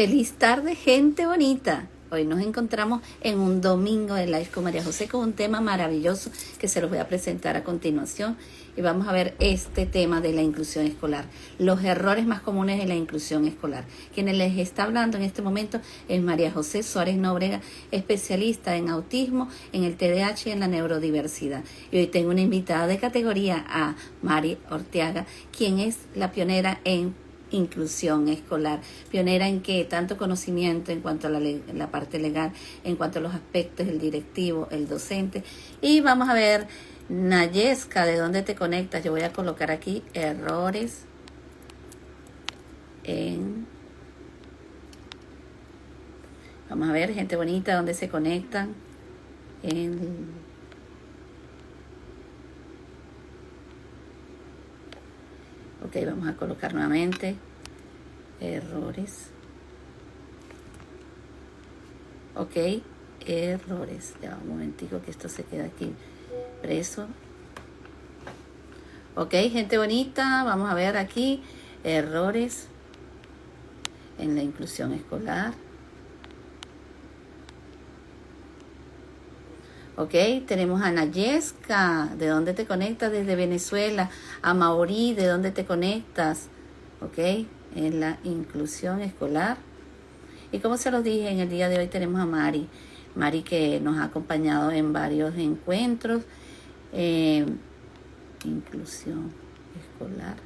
Feliz tarde, gente bonita. Hoy nos encontramos en un domingo de Live con María José con un tema maravilloso que se los voy a presentar a continuación. Y vamos a ver este tema de la inclusión escolar, los errores más comunes de la inclusión escolar. Quien les está hablando en este momento es María José Suárez Nóbrega, especialista en autismo, en el TDAH y en la neurodiversidad. Y hoy tengo una invitada de categoría, a Mari Orteaga, quien es la pionera en inclusión escolar, pionera en que tanto conocimiento en cuanto a la parte legal, en cuanto a los aspectos, el directivo, el docente. Y vamos a ver, Nayesca, ¿de dónde te conectas? Yo voy a colocar aquí errores en... Vamos a ver, gente bonita, ¿dónde se conectan? Ok, vamos a colocar nuevamente errores. Ok, errores. Ya un momentico que esto se queda aquí preso. Ok, gente bonita, vamos a ver aquí errores en la inclusión escolar. Ok, tenemos a Nayesca, ¿de dónde te conectas? Desde Venezuela. A Mauri, ¿de dónde te conectas? Ok, en la inclusión escolar. Y como se los dije, en el día de hoy tenemos a Mari. Mari que nos ha acompañado en varios encuentros. Inclusión escolar.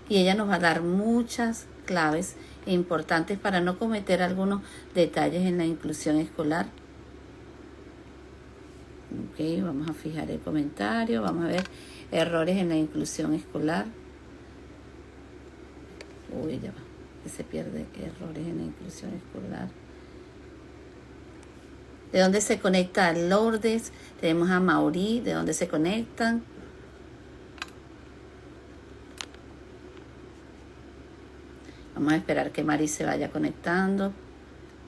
Y ella nos va a dar muchas claves importantes para no cometer algunos detalles en la inclusión escolar. Ok, vamos a fijar el comentario, vamos a ver errores en la inclusión escolar. Uy, ya va, que se pierde errores en la inclusión escolar. ¿De dónde se conecta Lourdes? Tenemos a Mauri, ¿de dónde se conectan? Vamos a esperar que Mari se vaya conectando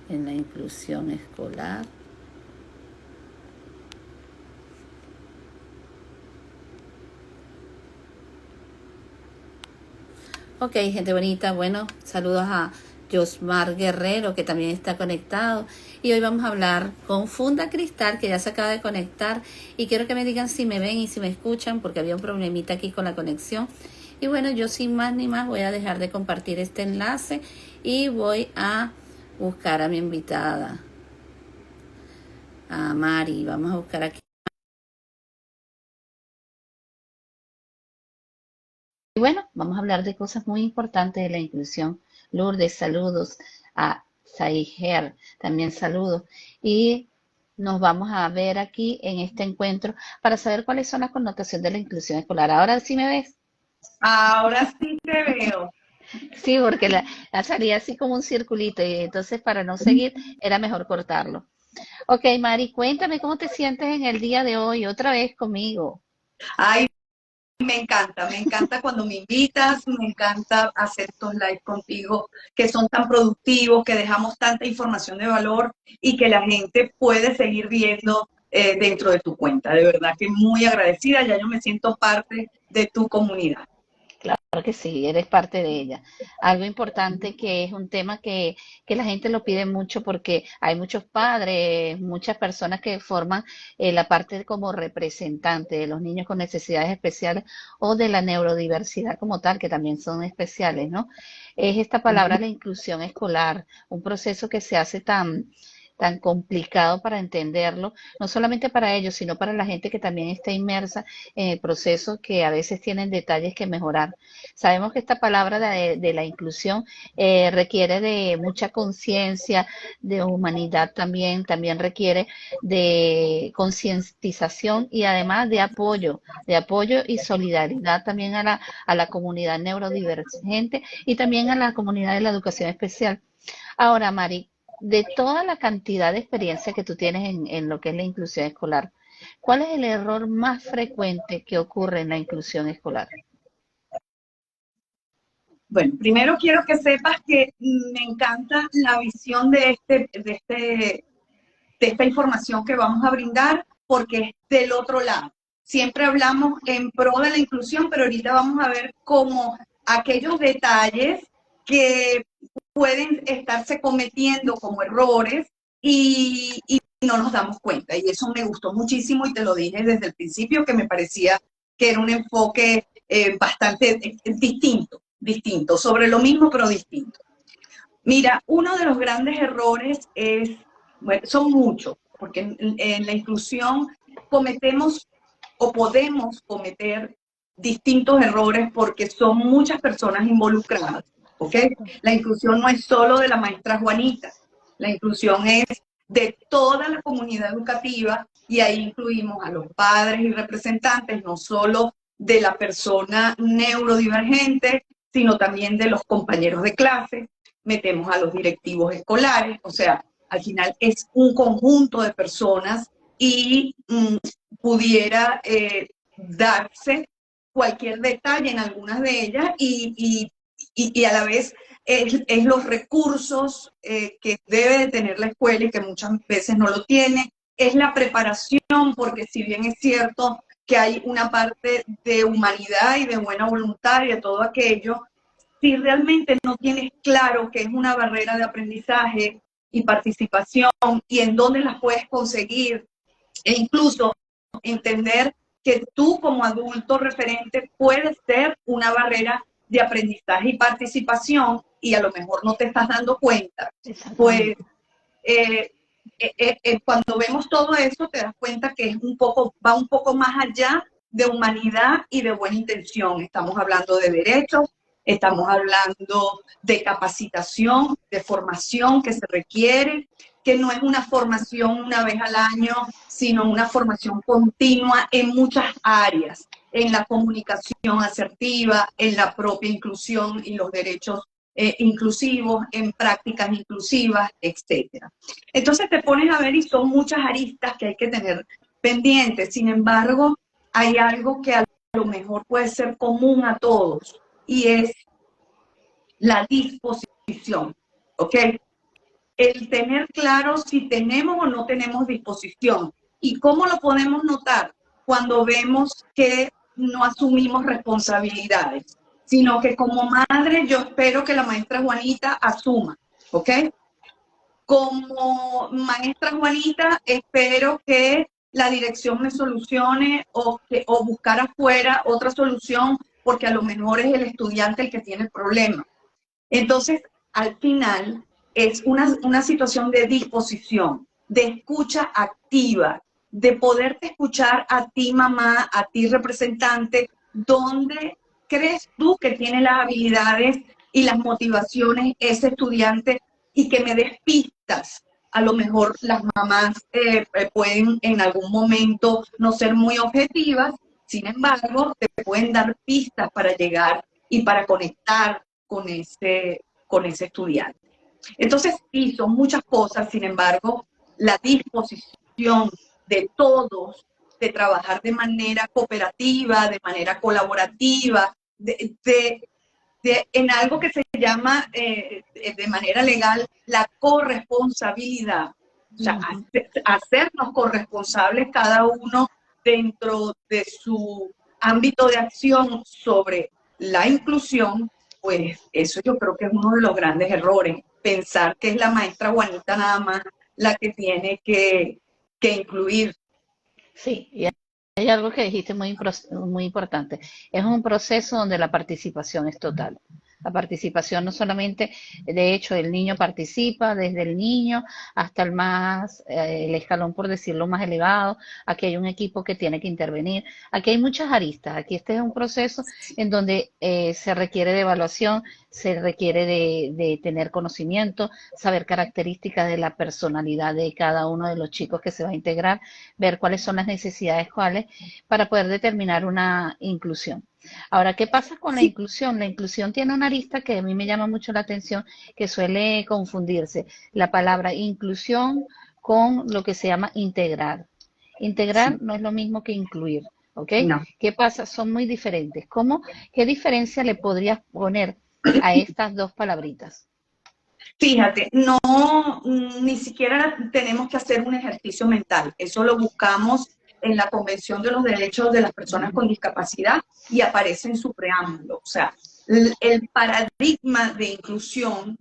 en la inclusión escolar. Ok, gente bonita, bueno, saludos a Josmar Guerrero, que también está conectado. Y hoy vamos a hablar con Funda Cristal, que ya se acaba de conectar. Y quiero que me digan si me ven y si me escuchan, porque había un problemita aquí con la conexión. Y bueno, yo sin más ni más voy a dejar de compartir este enlace y voy a buscar a mi invitada, a Mari. Vamos a buscar aquí. Y bueno, vamos a hablar de cosas muy importantes de la inclusión. Lourdes, saludos. A Saiger, también saludos. Y nos vamos a ver aquí en este encuentro para saber cuáles son las connotaciones de la inclusión escolar. Ahora sí me ves. Ahora sí te veo. Sí, porque la salía así como un circulito y entonces para no seguir era mejor cortarlo. Ok, Mari, cuéntame cómo te sientes en el día de hoy, otra vez conmigo. Ay, me encanta cuando me invitas, me encanta hacer estos live contigo que son tan productivos, que dejamos tanta información de valor y que la gente puede seguir viendo dentro de tu cuenta. De verdad que muy agradecida, ya yo me siento parte de tu comunidad. Claro que sí, eres parte de ella. Algo importante que es un tema que la gente lo pide mucho porque hay muchos padres, muchas personas que forman la parte como representante de los niños con necesidades especiales o de la neurodiversidad como tal, que también son especiales, ¿no? Es esta palabra, la inclusión escolar, un proceso que se hace tan complicado para entenderlo, no solamente para ellos, sino para la gente que también está inmersa en el proceso, que a veces tienen detalles que mejorar. Sabemos que esta palabra de la inclusión requiere de mucha conciencia, de humanidad también requiere de concientización y además de apoyo y solidaridad también a la comunidad neurodivergente y también a la comunidad de la educación especial. Ahora, Mari, de toda la cantidad de experiencia que tú tienes en lo que es la inclusión escolar, ¿cuál es el error más frecuente que ocurre en la inclusión escolar? Bueno, primero quiero que sepas que me encanta la visión de esta información que vamos a brindar porque es del otro lado. Siempre hablamos en pro de la inclusión, pero ahorita vamos a ver cómo aquellos detalles que pueden estarse cometiendo como errores y no nos damos cuenta. Y eso me gustó muchísimo y te lo dije desde el principio que me parecía que era un enfoque bastante distinto, sobre lo mismo pero distinto. Mira, uno de los grandes errores es, bueno, son muchos, porque en la inclusión cometemos o podemos cometer distintos errores porque son muchas personas involucradas, ¿ok? La inclusión no es solo de la maestra Juanita, la inclusión es de toda la comunidad educativa y ahí incluimos a los padres y representantes, no solo de la persona neurodivergente, sino también de los compañeros de clase, metemos a los directivos escolares, o sea, al final es un conjunto de personas y pudiera darse cualquier detalle en algunas de ellas y a la vez es los recursos que debe de tener la escuela y que muchas veces no lo tiene, es la preparación, porque si bien es cierto que hay una parte de humanidad y de buena voluntad y de todo aquello, si realmente no tienes claro qué es una barrera de aprendizaje y participación y en dónde las puedes conseguir, e incluso entender que tú como adulto referente puedes ser una barrera de aprendizaje y participación y a lo mejor no te estás dando cuenta, pues cuando vemos todo eso te das cuenta que es va un poco más allá de humanidad y de buena intención. Estamos hablando de derechos, estamos hablando de capacitación, de formación que se requiere, que no es una formación una vez al año, sino una formación continua en muchas áreas, en la comunicación asertiva, en la propia inclusión y los derechos inclusivos, en prácticas inclusivas, etc. Entonces te pones a ver y son muchas aristas que hay que tener pendientes. Sin embargo, hay algo que a lo mejor puede ser común a todos y es la disposición, ¿ok? El tener claro si tenemos o no tenemos disposición. ¿Y cómo lo podemos notar? Cuando vemos que no asumimos responsabilidades, sino que como madre yo espero que la maestra Juanita asuma, ¿ok? Como maestra Juanita espero que la dirección me solucione o buscar afuera otra solución porque a lo mejor es el estudiante el que tiene el problema. Entonces, al final, es una situación de disposición, de escucha activa, de poderte escuchar a ti, mamá, a ti, representante, donde crees tú que tiene las habilidades y las motivaciones ese estudiante y que me des pistas. A lo mejor las mamás pueden en algún momento no ser muy objetivas, sin embargo, te pueden dar pistas para llegar y para conectar con ese estudiante. Entonces, sí, son muchas cosas, sin embargo, la disposición de todos de trabajar de manera cooperativa, de manera colaborativa, en algo que se llama de manera legal la corresponsabilidad. O sea, hacernos corresponsables cada uno dentro de su ámbito de acción sobre la inclusión, pues eso yo creo que es uno de los grandes errores, pensar que es la maestra Juanita nada más la que tiene que incluir. Sí, y hay algo que dijiste muy importante. Es un proceso donde la participación es total. La participación no solamente, de hecho, el niño participa desde el niño hasta el escalón, por decirlo, más elevado. Aquí hay un equipo que tiene que intervenir. Aquí hay muchas aristas. Aquí este es un proceso en donde se requiere de evaluación, se requiere de tener conocimiento, saber características de la personalidad de cada uno de los chicos que se va a integrar, ver cuáles son las necesidades cuáles para poder determinar una inclusión. Ahora, ¿qué pasa con la Sí, inclusión? La inclusión tiene una arista que a mí me llama mucho la atención, que suele confundirse la palabra inclusión con lo que se llama integrar. Integrar sí, no es lo mismo que incluir, ¿ok? no. ¿Qué pasa? Son muy diferentes. ¿Qué diferencia le podrías poner a estas dos palabritas? Fíjate, no, ni siquiera tenemos que hacer un ejercicio mental. Eso lo buscamos en la Convención de los Derechos de las Personas con Discapacidad y aparece en su preámbulo. O sea, el paradigma de inclusión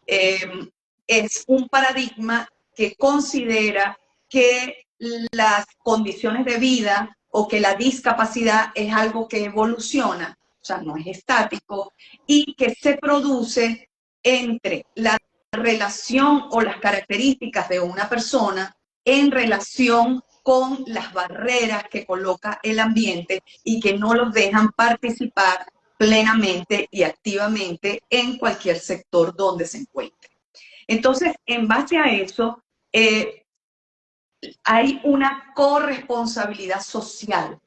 es un paradigma que considera que las condiciones de vida o que la discapacidad es algo que evoluciona, o sea, no es estático, y que se produce entre la relación o las características de una persona en relación con las barreras que coloca el ambiente y que no los dejan participar plenamente y activamente en cualquier sector donde se encuentre. Entonces, en base a eso, hay una corresponsabilidad social.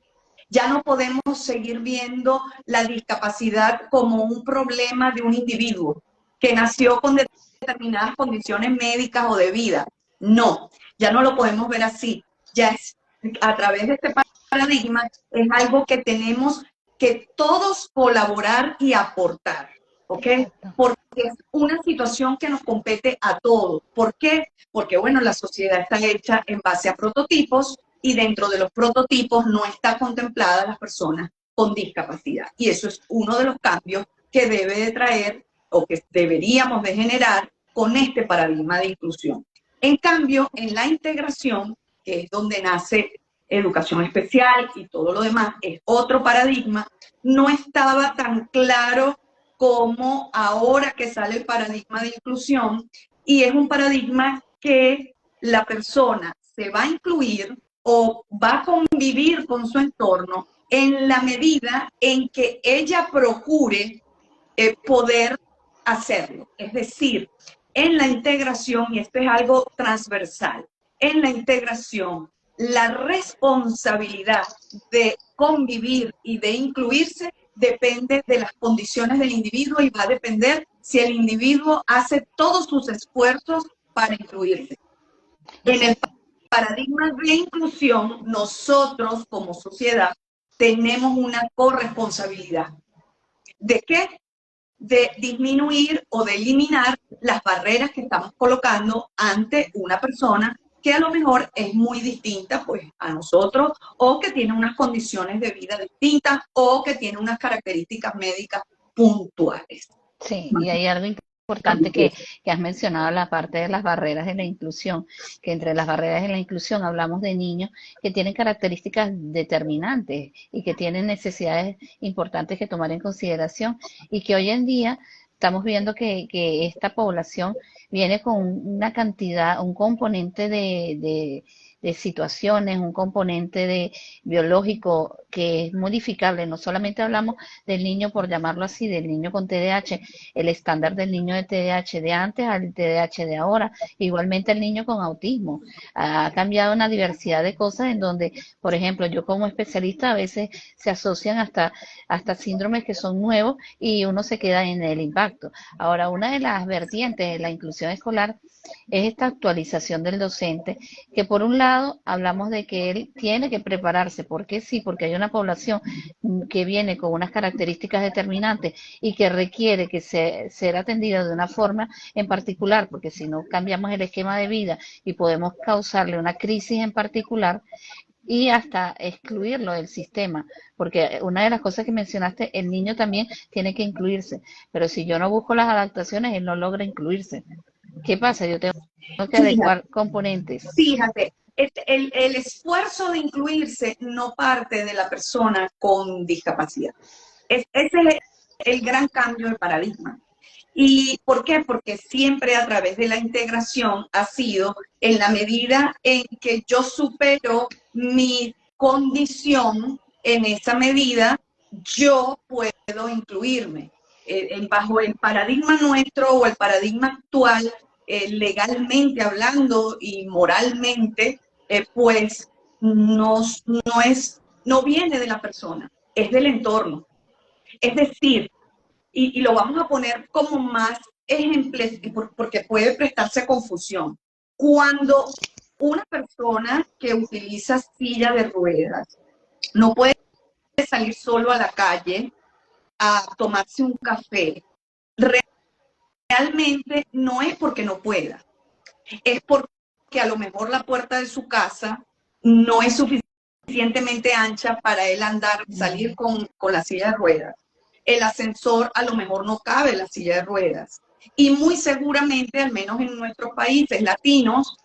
Ya no podemos seguir viendo la discapacidad como un problema de un individuo que nació con determinadas condiciones médicas o de vida. No, ya no lo podemos ver así. Ya es, a través de este paradigma, es algo que tenemos que todos colaborar y aportar, ¿ok? Porque es una situación que nos compete a todos. ¿Por qué? Porque, bueno, la sociedad está hecha en base a prototipos y dentro de los prototipos no está contemplada las personas con discapacidad. Y eso es uno de los cambios que debe de traer o que deberíamos de generar con este paradigma de inclusión. En cambio, en la integración, que es donde nace educación especial y todo lo demás, es otro paradigma, no estaba tan claro como ahora que sale el paradigma de inclusión, y es un paradigma que la persona se va a incluir o va a convivir con su entorno en la medida en que ella procure poder hacerlo. Es decir, en la integración, y esto es algo transversal, en la integración, la responsabilidad de convivir y de incluirse depende de las condiciones del individuo y va a depender si el individuo hace todos sus esfuerzos para incluirse. En el paradigma de inclusión, nosotros como sociedad tenemos una corresponsabilidad. ¿De qué? De disminuir o de eliminar las barreras que estamos colocando ante una persona que a lo mejor es muy distinta pues a nosotros, o que tiene unas condiciones de vida distintas, o que tiene unas características médicas puntuales. Sí, y hay algo importante que has mencionado, la parte de las barreras de la inclusión, que entre las barreras de la inclusión hablamos de niños que tienen características determinantes y que tienen necesidades importantes que tomar en consideración, y que hoy en día estamos viendo que esta población viene con una cantidad, un componente de situaciones, un componente de biológico que es modificable. No solamente hablamos del niño, por llamarlo así, del niño con TDAH, el estándar del niño de TDAH de antes al TDAH de ahora, igualmente el niño con autismo. Ha cambiado una diversidad de cosas en donde, por ejemplo, yo como especialista a veces se asocian hasta síndromes que son nuevos y uno se queda en el impacto. Ahora, una de las vertientes de la inclusión escolar es esta actualización del docente, que por un lado hablamos de que él tiene que prepararse, porque sí, porque hay una población que viene con unas características determinantes y que requiere que ser atendida de una forma en particular, porque si no cambiamos el esquema de vida y podemos causarle una crisis en particular y hasta excluirlo del sistema, porque una de las cosas que mencionaste, el niño también tiene que incluirse, pero si yo no busco las adaptaciones, él no logra incluirse. ¿Qué pasa? Yo tengo que Fíjate, adecuar componentes. fíjate, el esfuerzo de incluirse no parte de la persona con discapacidad. Ese es el gran cambio de paradigma. ¿Y por qué? Porque siempre a través de la integración ha sido en la medida en que yo supero mi condición, en esa medida yo puedo incluirme. Bajo el paradigma nuestro o el paradigma actual, legalmente hablando y moralmente, pues no viene de la persona, es del entorno. Es decir, y lo vamos a poner como más ejemplos, porque puede prestarse a confusión. Cuando una persona que utiliza silla de ruedas no puede salir solo a la calle a tomarse un café, realmente no es porque no pueda, es porque a lo mejor la puerta de su casa no es suficientemente ancha para él andar, salir con la silla de ruedas. El ascensor a lo mejor no cabe en la silla de ruedas. Y muy seguramente, al menos en nuestros países latinos,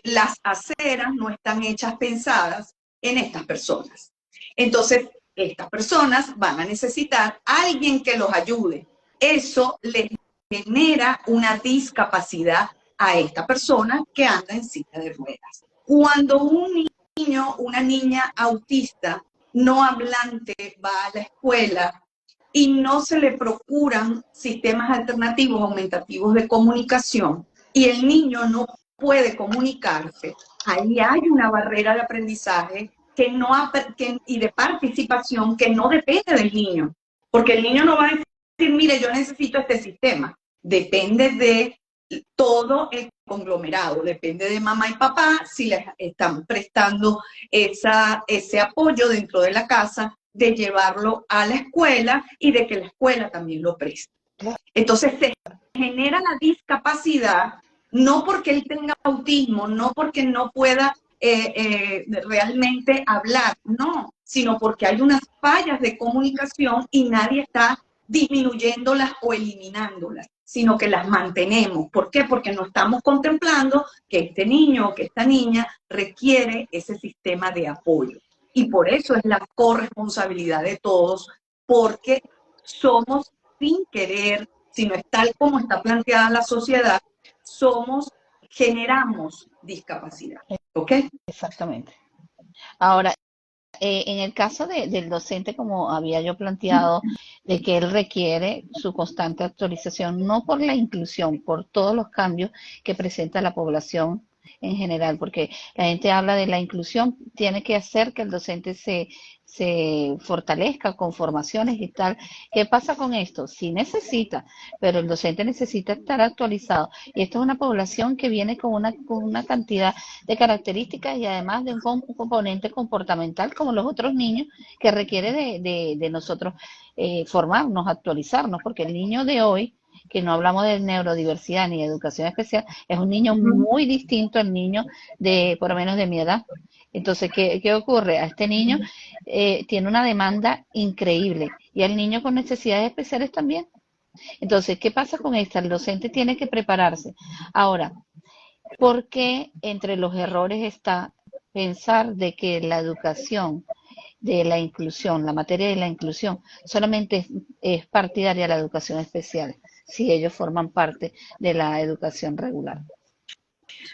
las aceras no están hechas pensadas en estas personas. Entonces, estas personas van a necesitar a alguien que los ayude. Eso les genera una discapacidad a esta persona que anda en silla de ruedas. Cuando un niño, una niña autista no hablante va a la escuela y no se le procuran sistemas alternativos aumentativos de comunicación y el niño no puede comunicarse, ahí hay una barrera de aprendizaje y de participación que no depende del niño, porque el niño no va a decir, mire, yo necesito este sistema, depende de todo el conglomerado, depende de mamá y papá si les están prestando ese apoyo dentro de la casa, de llevarlo a la escuela y de que la escuela también lo preste. Entonces se genera la discapacidad no porque él tenga autismo, no porque no pueda realmente hablar, no, sino porque hay unas fallas de comunicación y nadie está disminuyéndolas o eliminándolas, sino que las mantenemos. ¿Por qué? Porque no estamos contemplando que este niño o que esta niña requiere ese sistema de apoyo. Y por eso es la corresponsabilidad de todos, porque somos sin querer, si no es tal como está planteada la sociedad, generamos discapacidad. ¿Ok? Exactamente. Ahora, en el caso del docente, como había yo planteado, de que él requiere su constante actualización, no por la inclusión, por todos los cambios que presenta la población en general, porque la gente habla de la inclusión, tiene que hacer que el docente se fortalezca con formaciones y tal. ¿Qué pasa con esto? Sí necesita, pero el docente necesita estar actualizado. Y esto es una población que viene con una cantidad de características y además de un componente comportamental como los otros niños que requiere de nosotros formarnos, actualizarnos, porque el niño de hoy, que no hablamos de neurodiversidad ni de educación especial, es un niño muy distinto al niño de por lo menos de mi edad. Entonces, ¿qué ocurre? A este niño tiene una demanda increíble y al niño con necesidades especiales también. Entonces, ¿qué pasa con esta? El docente tiene que prepararse. Ahora, ¿por qué entre los errores está pensar de que la educación de la inclusión, la materia de la inclusión, solamente es partidaria de la educación especial, si ellos forman parte de la educación regular?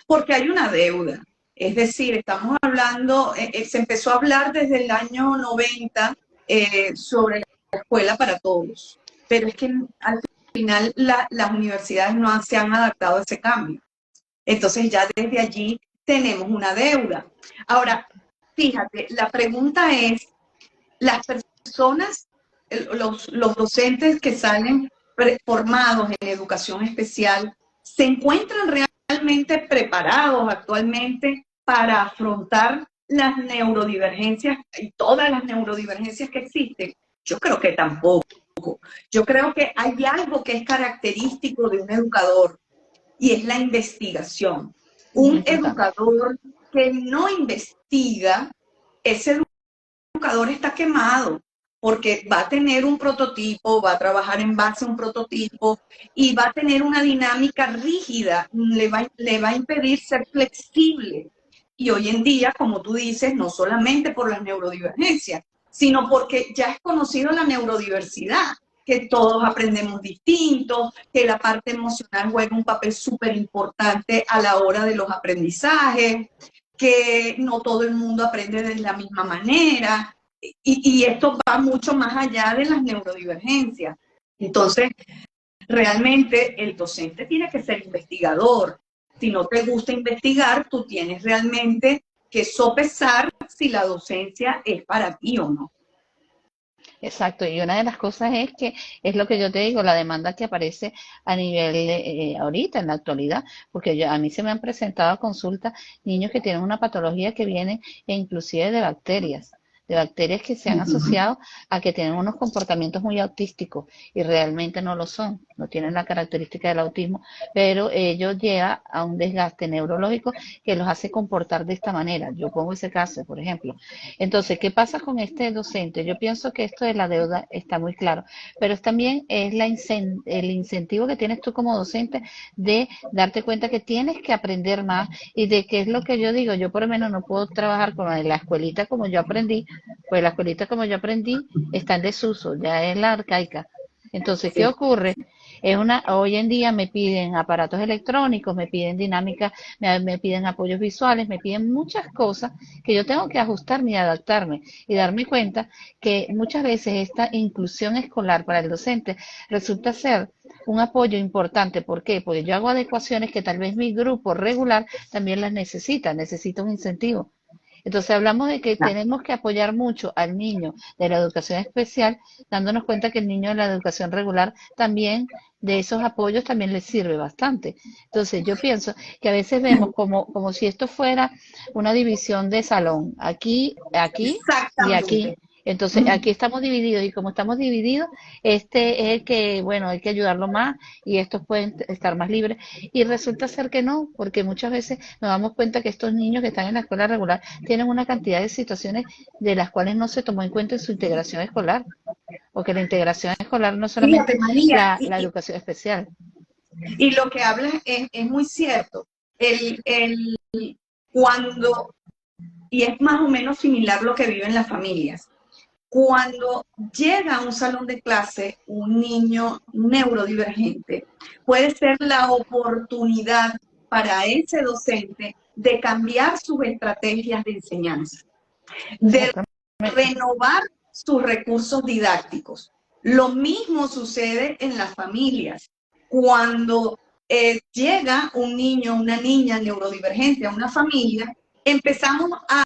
Porque hay una deuda. Es decir, estamos hablando, se empezó a hablar desde el año 90 sobre la escuela para todos, pero es que al final las universidades no se han adaptado a ese cambio. Entonces ya desde allí tenemos una deuda. Ahora, fíjate, la pregunta es, las personas, los docentes que salen formados en educación especial, ¿se encuentran realmente preparados actualmente para afrontar las neurodivergencias y todas las neurodivergencias que existen? Yo creo que tampoco. Yo creo que hay algo que es característico de un educador y es la investigación. Un educador que no investiga, ese educador está quemado porque va a tener un prototipo, va a trabajar en base a un prototipo y va a tener una dinámica rígida, le va a impedir ser flexible. Y hoy en día, como tú dices, no solamente por las neurodivergencias, sino porque ya es conocido la neurodiversidad, que todos aprendemos distintos, que la parte emocional juega un papel súper importante a la hora de los aprendizajes, que no todo el mundo aprende de la misma manera, y esto va mucho más allá de las neurodivergencias. Entonces, realmente el docente tiene que ser investigador. Si no te gusta investigar, tú tienes realmente que sopesar si la docencia es para ti o no. Exacto, y una de las cosas es que es lo que yo te digo, la demanda que aparece a nivel ahorita, en la actualidad, porque a mí se me han presentado a consulta niños que tienen una patología que viene inclusive de bacterias, de bacterias que se han Ujú. asociado a que tienen unos comportamientos muy autísticos y realmente no lo son, no tienen la característica del autismo, pero ello lleva a un desgaste neurológico que los hace comportar de esta manera. Yo pongo ese caso, por ejemplo. Entonces, ¿qué pasa con este docente? Yo pienso que esto de la deuda está muy claro, pero también es el incentivo que tienes tú como docente de darte cuenta que tienes que aprender más y de qué es lo que yo digo. Yo por lo menos no puedo trabajar con la escuelita como yo aprendí, pues la escuelita como yo aprendí está en desuso, ya es la arcaica. Entonces, ¿qué Sí. ocurre? Hoy en día me piden aparatos electrónicos, me piden dinámica, me piden apoyos visuales, me piden muchas cosas que yo tengo que ajustarme y adaptarme y darme cuenta que muchas veces esta inclusión escolar para el docente resulta ser un apoyo importante. ¿Por qué? Porque yo hago adecuaciones que tal vez mi grupo regular también las necesita un incentivo. Entonces hablamos de que tenemos que apoyar mucho al niño de la educación especial, dándonos cuenta que el niño de la educación regular también de esos apoyos también les sirve bastante. Entonces yo pienso que a veces vemos como si esto fuera una división de salón, aquí, aquí y aquí. Exactamente. Entonces aquí estamos divididos y como estamos divididos, este es el que, bueno, hay que ayudarlo más y estos pueden estar más libres. Y resulta ser que no, porque muchas veces nos damos cuenta que estos niños que están en la escuela regular tienen una cantidad de situaciones de las cuales no se tomó en cuenta en su integración escolar, porque la integración escolar no es Fíjate, solamente María, la educación especial. y lo que hablas es muy cierto. Cuando, y es más o menos similar lo que viven las familias, cuando llega a un salón de clase un niño neurodivergente, puede ser la oportunidad para ese docente de cambiar sus estrategias de enseñanza, de Exactamente. renovar sus recursos didácticos. Lo mismo sucede en las familias. Cuando llega un niño, una niña neurodivergente a una familia, empezamos a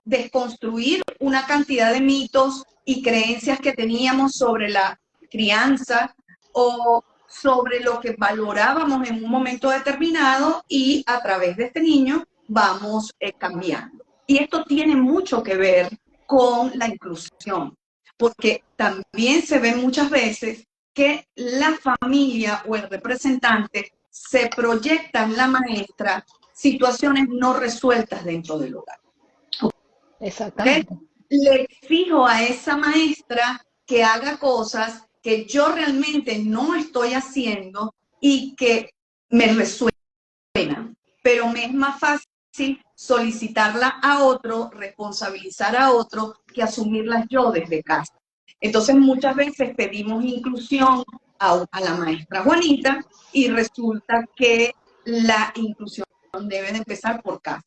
desconstruir una cantidad de mitos y creencias que teníamos sobre la crianza o sobre lo que valorábamos en un momento determinado y a través de este niño vamos cambiando. Y esto tiene mucho que ver con la inclusión, porque también se ve muchas veces que la familia o el representante se proyecta en la maestra situaciones no resueltas dentro del hogar. ¿Ok? Exactamente. Le exijo a esa maestra que haga cosas que yo realmente no estoy haciendo y que me resuelvan, pero me es más fácil solicitarla a otro, responsabilizar a otro, que asumirlas yo desde casa. Entonces muchas veces pedimos inclusión a la maestra Juanita y resulta que la inclusión debe de empezar por casa.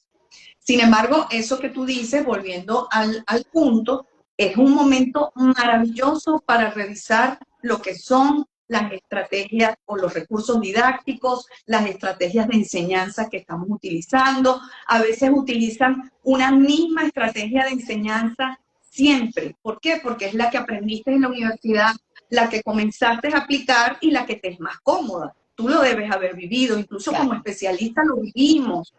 Sin embargo, eso que tú dices, volviendo al punto, es un momento maravilloso para revisar lo que son las estrategias o los recursos didácticos, las estrategias de enseñanza que estamos utilizando. A veces utilizan una misma estrategia de enseñanza siempre. ¿Por qué? Porque es la que aprendiste en la universidad, la que comenzaste a aplicar y la que te es más cómoda. Tú lo debes haber vivido, incluso como Claro. especialistas lo vivimos.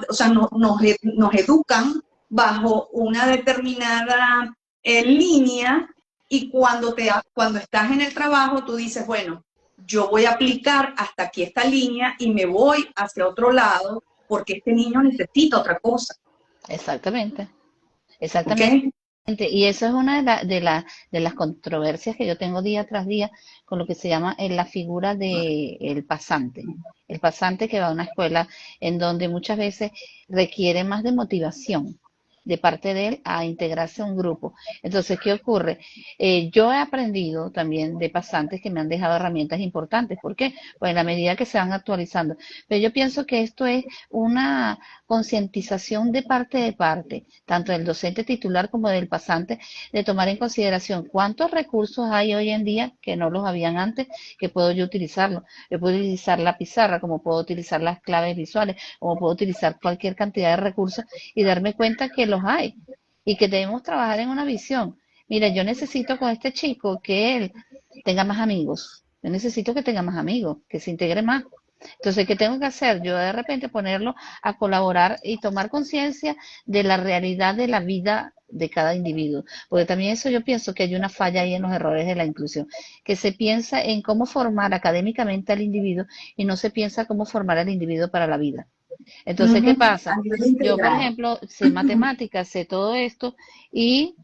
O sea, nos educan bajo una determinada línea y cuando estás en el trabajo tú dices, bueno, yo voy a aplicar hasta aquí esta línea y me voy hacia otro lado porque este niño necesita otra cosa. Exactamente. ¿Ok? Exactamente. Y eso es una de las controversias que yo tengo día tras día con lo que se llama la figura de el pasante. El pasante que va a una escuela en donde muchas veces requiere más de motivación de parte de él a integrarse a un grupo. Entonces, ¿qué ocurre? Yo he aprendido también de pasantes que me han dejado herramientas importantes. ¿Por qué? Pues en la medida que se van actualizando. Pero yo pienso que esto es una concientización de parte, tanto del docente titular como del pasante, de tomar en consideración cuántos recursos hay hoy en día que no los habían antes, que puedo yo utilizarlo. Yo puedo utilizar la pizarra, como puedo utilizar las claves visuales, como puedo utilizar cualquier cantidad de recursos y darme cuenta que los hay y que debemos trabajar en una visión. Mira, yo necesito con este chico que él tenga más amigos. Yo necesito que tenga más amigos, que se integre más. Entonces, ¿qué tengo que hacer? Yo de repente ponerlo a colaborar y tomar conciencia de la realidad de la vida de cada individuo, porque también eso yo pienso que hay una falla ahí en los errores de la inclusión, que se piensa en cómo formar académicamente al individuo y no se piensa cómo formar al individuo para la vida. Entonces, ¿qué Ujú, a pasa? nivel Yo, por integral. ejemplo, sé matemáticas, sé todo esto y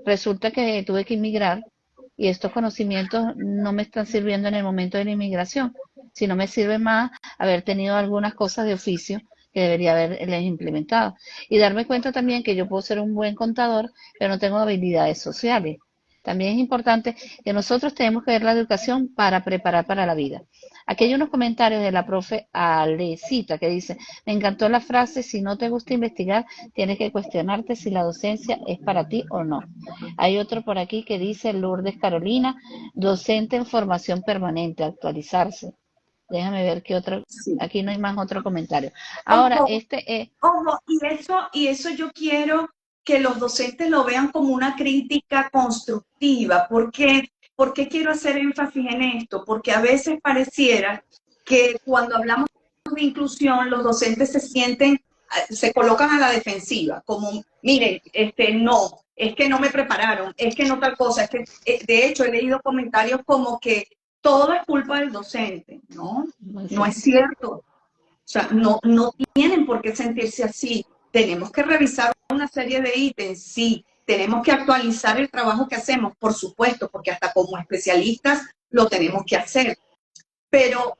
resulta que tuve que inmigrar y estos conocimientos no me están sirviendo en el momento de la inmigración, sino me sirve más haber tenido algunas cosas de oficio que debería haberles implementado. Y darme cuenta también que yo puedo ser un buen contador, pero no tengo habilidades sociales. También es importante que nosotros tenemos que ver la educación para preparar para la vida. Aquí hay unos comentarios de la profe Alecita que dice, me encantó la frase, si no te gusta investigar, tienes que cuestionarte si la docencia es para ti o no. Hay otro por aquí que dice, Lourdes Carolina, docente en formación permanente, actualizarse. Déjame ver qué otro, Sí. aquí no hay más otro comentario. Ahora, Ojo, este es, ojo, y eso yo quiero que los docentes lo vean como una crítica constructiva. ¿Por qué quiero hacer énfasis en esto? Porque a veces pareciera que cuando hablamos de inclusión, los docentes se sienten, se colocan a la defensiva, como, miren, no, es que no me prepararon, es que no tal cosa, es que, de hecho, he leído comentarios como que todo es culpa del docente, ¿no? muy No es cierto. cierto. O sea, no tienen por qué sentirse así. Tenemos que revisar una serie de ítems, sí. Tenemos que actualizar el trabajo que hacemos, por supuesto, porque hasta como especialistas lo tenemos que hacer. Pero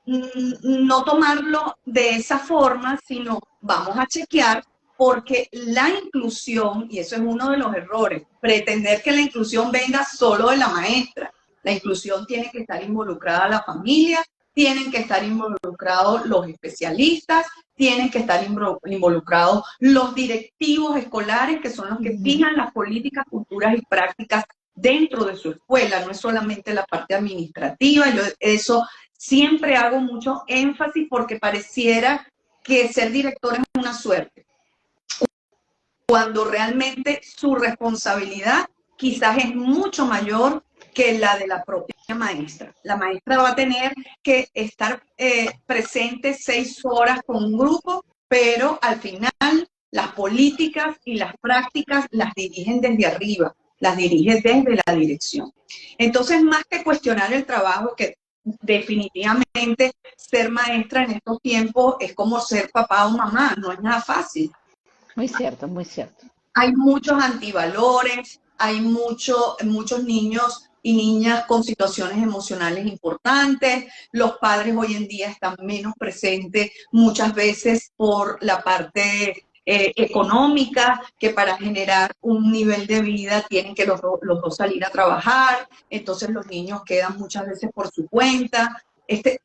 no tomarlo de esa forma, sino vamos a chequear porque la inclusión, y eso es uno de los errores, pretender que la inclusión venga solo de la maestra. La inclusión tiene que estar involucrada la familia, tienen que estar involucrados los especialistas, tienen que estar involucrados los directivos escolares, que son los que Ujú. fijan las políticas, culturas y prácticas dentro de su escuela, no es solamente la parte administrativa. Yo eso siempre hago mucho énfasis porque pareciera que ser director es una suerte, cuando realmente su responsabilidad quizás es mucho mayor que la de la propia maestra. La maestra va a tener que estar presente 6 horas con un grupo, pero al final las políticas y las prácticas las dirigen desde arriba, las dirigen desde la dirección. Entonces, más que cuestionar el trabajo, que definitivamente ser maestra en estos tiempos es como ser papá o mamá, no es nada fácil. Muy cierto, muy cierto. Hay muchos antivalores, hay muchos niños y niñas con situaciones emocionales importantes. Los padres hoy en día están menos presentes muchas veces por la parte económica, que para generar un nivel de vida tienen que los dos salir a trabajar, entonces los niños quedan muchas veces por su cuenta.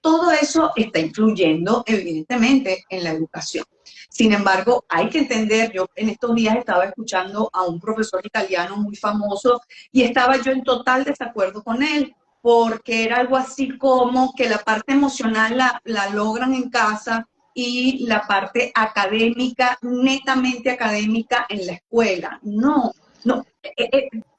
Todo eso está influyendo evidentemente en la educación. Sin embargo, hay que entender, yo en estos días estaba escuchando a un profesor italiano muy famoso y estaba yo en total desacuerdo con él, porque era algo así como que la parte emocional la logran en casa y la parte académica, netamente académica, en la escuela. No, no.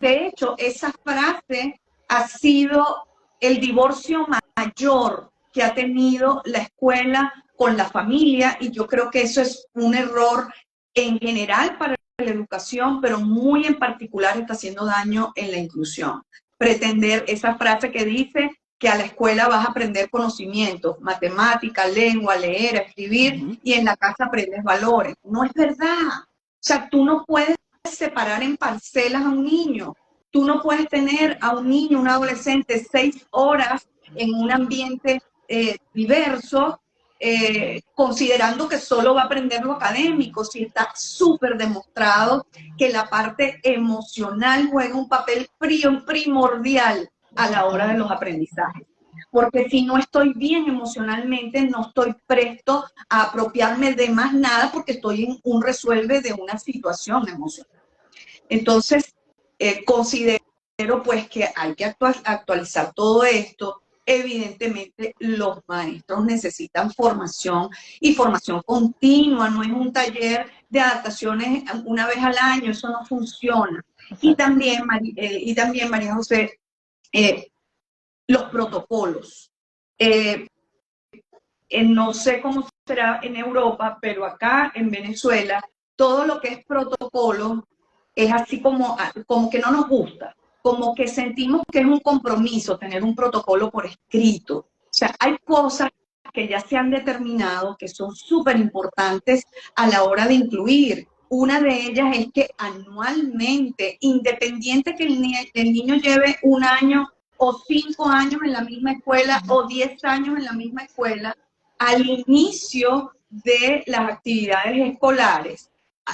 De hecho, esa frase ha sido el divorcio mayor que ha tenido la escuela con la familia, y yo creo que eso es un error en general para la educación, pero muy en particular está haciendo daño en la inclusión. Pretender esa frase que dice que a la escuela vas a aprender conocimientos, matemática, lengua, leer, escribir, Ujú. y en la casa aprendes valores. No es verdad. O sea, tú no puedes separar en parcelas a un niño. Tú no puedes tener a un niño, un adolescente, 6 horas en un ambiente diverso, considerando que solo va a aprender lo académico, si está súper demostrado que la parte emocional juega un papel primordial a la hora de Exactamente. los aprendizajes. Porque si no estoy bien emocionalmente, no estoy presto a apropiarme de más nada porque estoy en un resuelve de una situación emocional. Entonces, considero pues que hay que actualizar todo esto. Evidentemente, los maestros necesitan formación y formación continua, no es un taller de adaptaciones una vez al año, eso no funciona. Exacto. Y también María José, los protocolos. Eh, no sé cómo será en Europa, pero acá en Venezuela, todo lo que es protocolo es así como que no nos gusta, como que sentimos que es un compromiso tener un protocolo por escrito. O sea, hay cosas que ya se han determinado que son súper importantes a la hora de incluir. Una de ellas es que anualmente, independiente que el niño lleve 1 año o 5 años en la misma escuela o 10 años en la misma escuela, al inicio de las actividades escolares,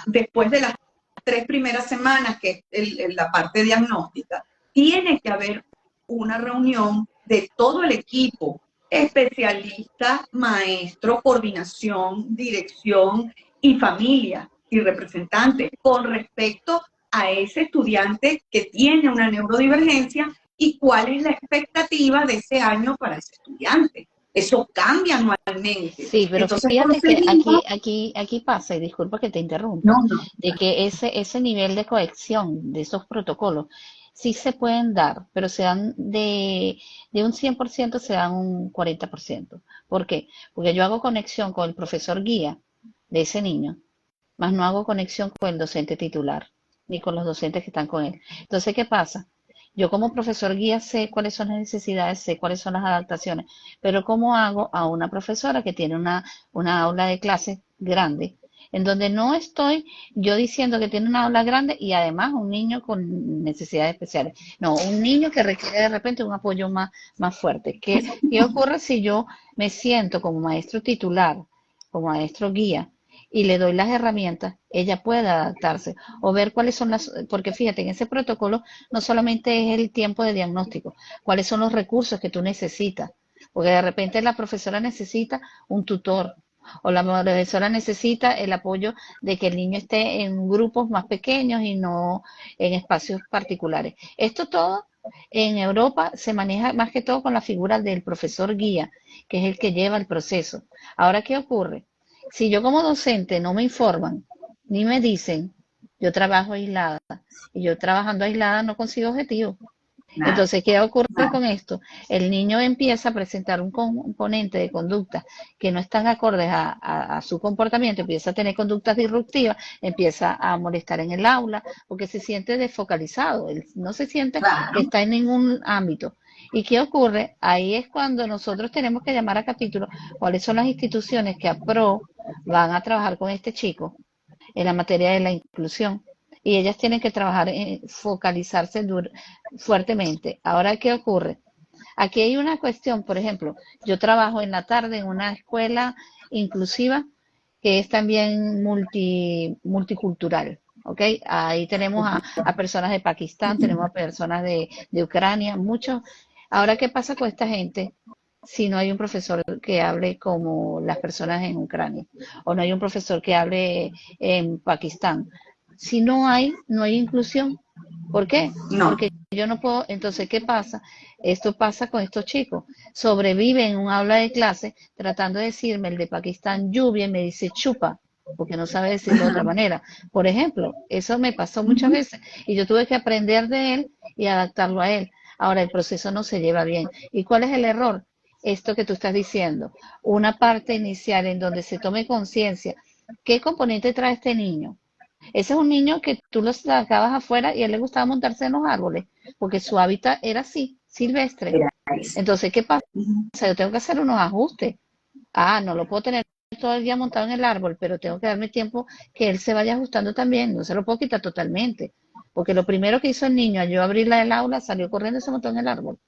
después de las 3 primeras semanas, que es la parte diagnóstica, tiene que haber una reunión de todo el equipo, especialistas, maestros, coordinación, dirección y familia y representantes, con respecto a ese estudiante que tiene una neurodivergencia y cuál es la expectativa de ese año para ese estudiante. Eso cambia anualmente. Sí, pero Entonces, por fíjate ese que mismo, aquí pasa, y disculpa que te no, interrumpa, no, de que ese nivel de cohesión de esos protocolos sí se pueden dar, pero se dan de un 100% se dan un 40%. ¿Por qué? Porque yo hago conexión con el profesor guía de ese niño, más no hago conexión con el docente titular, ni con los docentes que están con él. Entonces, ¿qué pasa? Yo como profesor guía sé cuáles son las necesidades, sé cuáles son las adaptaciones, pero ¿cómo hago a una profesora que tiene una aula de clase grande, en donde no estoy yo diciendo que tiene una aula grande y además un niño con necesidades especiales? No, un niño que requiere de repente un apoyo más fuerte. ¿Qué ocurre si yo me siento como maestro titular, como maestro guía, y le doy las herramientas? Ella puede adaptarse o ver cuáles son porque fíjate, en ese protocolo no solamente es el tiempo de diagnóstico, cuáles son los recursos que tú necesitas, porque de repente la profesora necesita un tutor o la profesora necesita el apoyo de que el niño esté en grupos más pequeños y no en espacios particulares. Esto todo en Europa se maneja más que todo con la figura del profesor guía, que es el que lleva el proceso. Ahora, ¿qué ocurre? Si yo como docente no me informan ni me dicen, yo trabajo aislada y yo trabajando aislada no consigo objetivos. nada, Entonces, ¿qué ocurre con esto? El niño empieza a presentar un componente de conducta que no están acordes a su comportamiento, empieza a tener conductas disruptivas, empieza a molestar en el aula, porque se siente desfocalizado, él no se siente que claro. está en ningún ámbito. ¿Y qué ocurre? Ahí es cuando nosotros tenemos que llamar a capítulo cuáles son las instituciones que a pro van a trabajar con este chico en la materia de la inclusión. Y ellas tienen que trabajar, focalizarse fuertemente. Ahora, ¿qué ocurre? Aquí hay una cuestión, por ejemplo, yo trabajo en la tarde en una escuela inclusiva que es también multicultural. ¿Ok? Ahí tenemos a personas de Pakistán, tenemos a personas de Ucrania, muchos. Ahora, ¿qué pasa con esta gente si no hay un profesor que hable como las personas en Ucrania? O no hay un profesor que hable en Pakistán. Si no hay inclusión. ¿Por qué? No, Porque yo no puedo, entonces, ¿qué pasa? Esto pasa con estos chicos. Sobreviven en un aula de clase tratando de decirme el de Pakistán lluvia y me dice chupa, porque no sabe decirlo de otra manera. Por ejemplo, eso me pasó muchas veces y yo tuve que aprender de él y adaptarlo a él. Ahora el proceso no se lleva bien. ¿Y cuál es el error? Esto que tú estás diciendo, una parte inicial en donde se tome conciencia. ¿Qué componente trae este niño? Ese es un niño que tú lo sacabas afuera y a él le gustaba montarse en los árboles, porque su hábitat era así, silvestre. era eso. Entonces, ¿qué pasa? Yo tengo que hacer unos ajustes. No lo puedo tener todo el día montado en el árbol, pero tengo que darme tiempo que él se vaya ajustando también. No se lo puedo quitar totalmente. Porque lo primero que hizo el niño al yo abrirla del aula, salió corriendo y se montó en el árbol.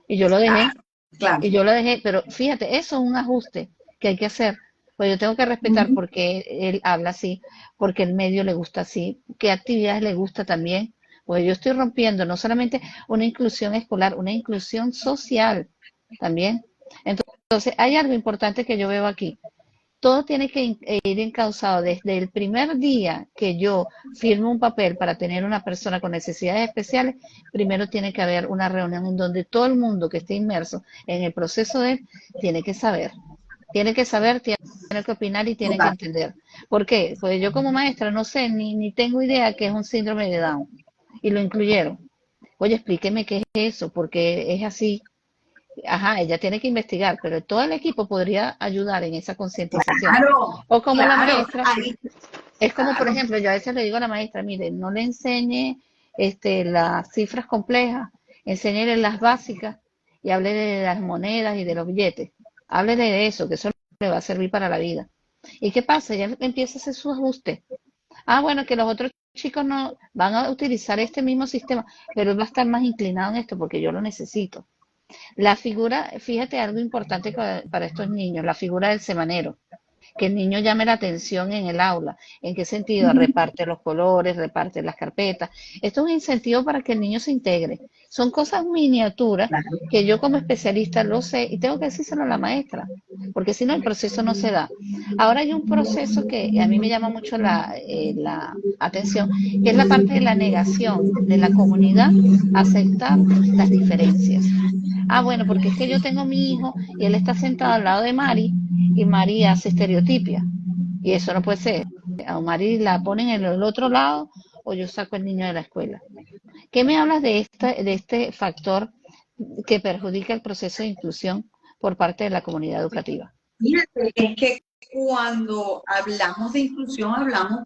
Y yo lo dejé. Claro, claro. Y yo lo dejé, pero fíjate, eso es un ajuste que hay que hacer. Pues yo tengo que respetar porque él habla así, porque el medio le gusta así, qué actividades le gusta también. Pues yo estoy rompiendo no solamente una inclusión escolar, una inclusión social también. Entonces, hay algo importante que yo veo aquí. Todo tiene que ir encauzado desde el primer día que yo firmo un papel para tener una persona con necesidades especiales. Primero tiene que haber una reunión en donde todo el mundo que esté inmerso en el proceso de él tiene que saber, tiene que opinar y tiene que Total. entender. ¿Por qué? Pues yo como maestra no sé ni tengo idea qué es un síndrome de Down y lo incluyeron. Oye, explíqueme qué es eso, porque es así. Ajá, ella tiene que investigar, pero todo el equipo podría ayudar en esa concientización. Claro, O como la claro, maestra, ahí, es como por claro. ejemplo, yo a veces le digo a la maestra, mire, no le enseñe las cifras complejas, enséñele las básicas y hable de las monedas y de los billetes. Háblele de eso, que eso le va a servir para la vida. ¿Y qué pasa? Ella empieza a hacer sus ajustes. Ah, bueno, que los otros chicos no van a utilizar este mismo sistema, pero él va a estar más inclinado en esto porque yo lo necesito. La figura, fíjate algo importante para estos niños, la figura del semanero, que el niño llame la atención en el aula. ¿En qué sentido? Ujú. Reparte los colores, reparte las carpetas. Esto es un incentivo para que el niño se integre. Son cosas miniaturas Claro. que yo como especialista lo sé y tengo que decírselo a la maestra, porque si no el proceso no se da. Ahora hay un proceso que a mí me llama mucho la atención, que es la parte de la negación de la comunidad, aceptar las diferencias. Ah, bueno, porque es que yo tengo mi hijo y él está sentado al lado de Mari y Mari hace estereotipia. Y eso no puede ser. A Mari la ponen en el otro lado o yo saco al niño de la escuela. ¿Qué me hablas de este factor que perjudica el proceso de inclusión por parte de la comunidad educativa? Fíjate, es que cuando hablamos de inclusión, hablamos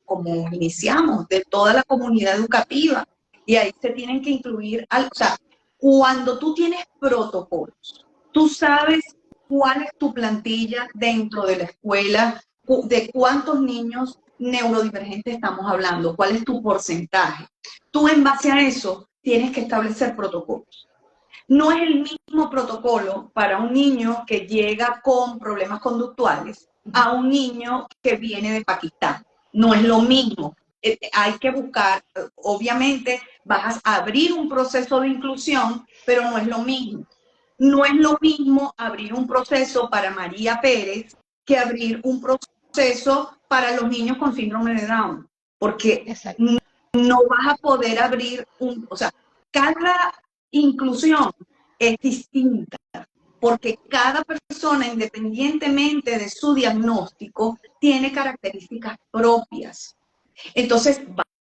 como iniciamos, de toda la comunidad educativa. Y ahí se tienen que incluir, o sea, cuando tú tienes protocolos, tú sabes cuál es tu plantilla dentro de la escuela, de cuántos niños neurodivergentes estamos hablando, cuál es tu porcentaje. Tú en base a eso tienes que establecer protocolos. No es el mismo protocolo para un niño que llega con problemas conductuales a un niño que viene de Pakistán. No es lo mismo. Hay que buscar, obviamente vas a abrir un proceso de inclusión, pero no es lo mismo. No es lo mismo abrir un proceso para María Pérez que abrir un proceso para los niños con síndrome de Down, porque Exacto. no vas a poder abrir o sea, cada inclusión es distinta, porque cada persona, independientemente de su diagnóstico, tiene características propias. Entonces,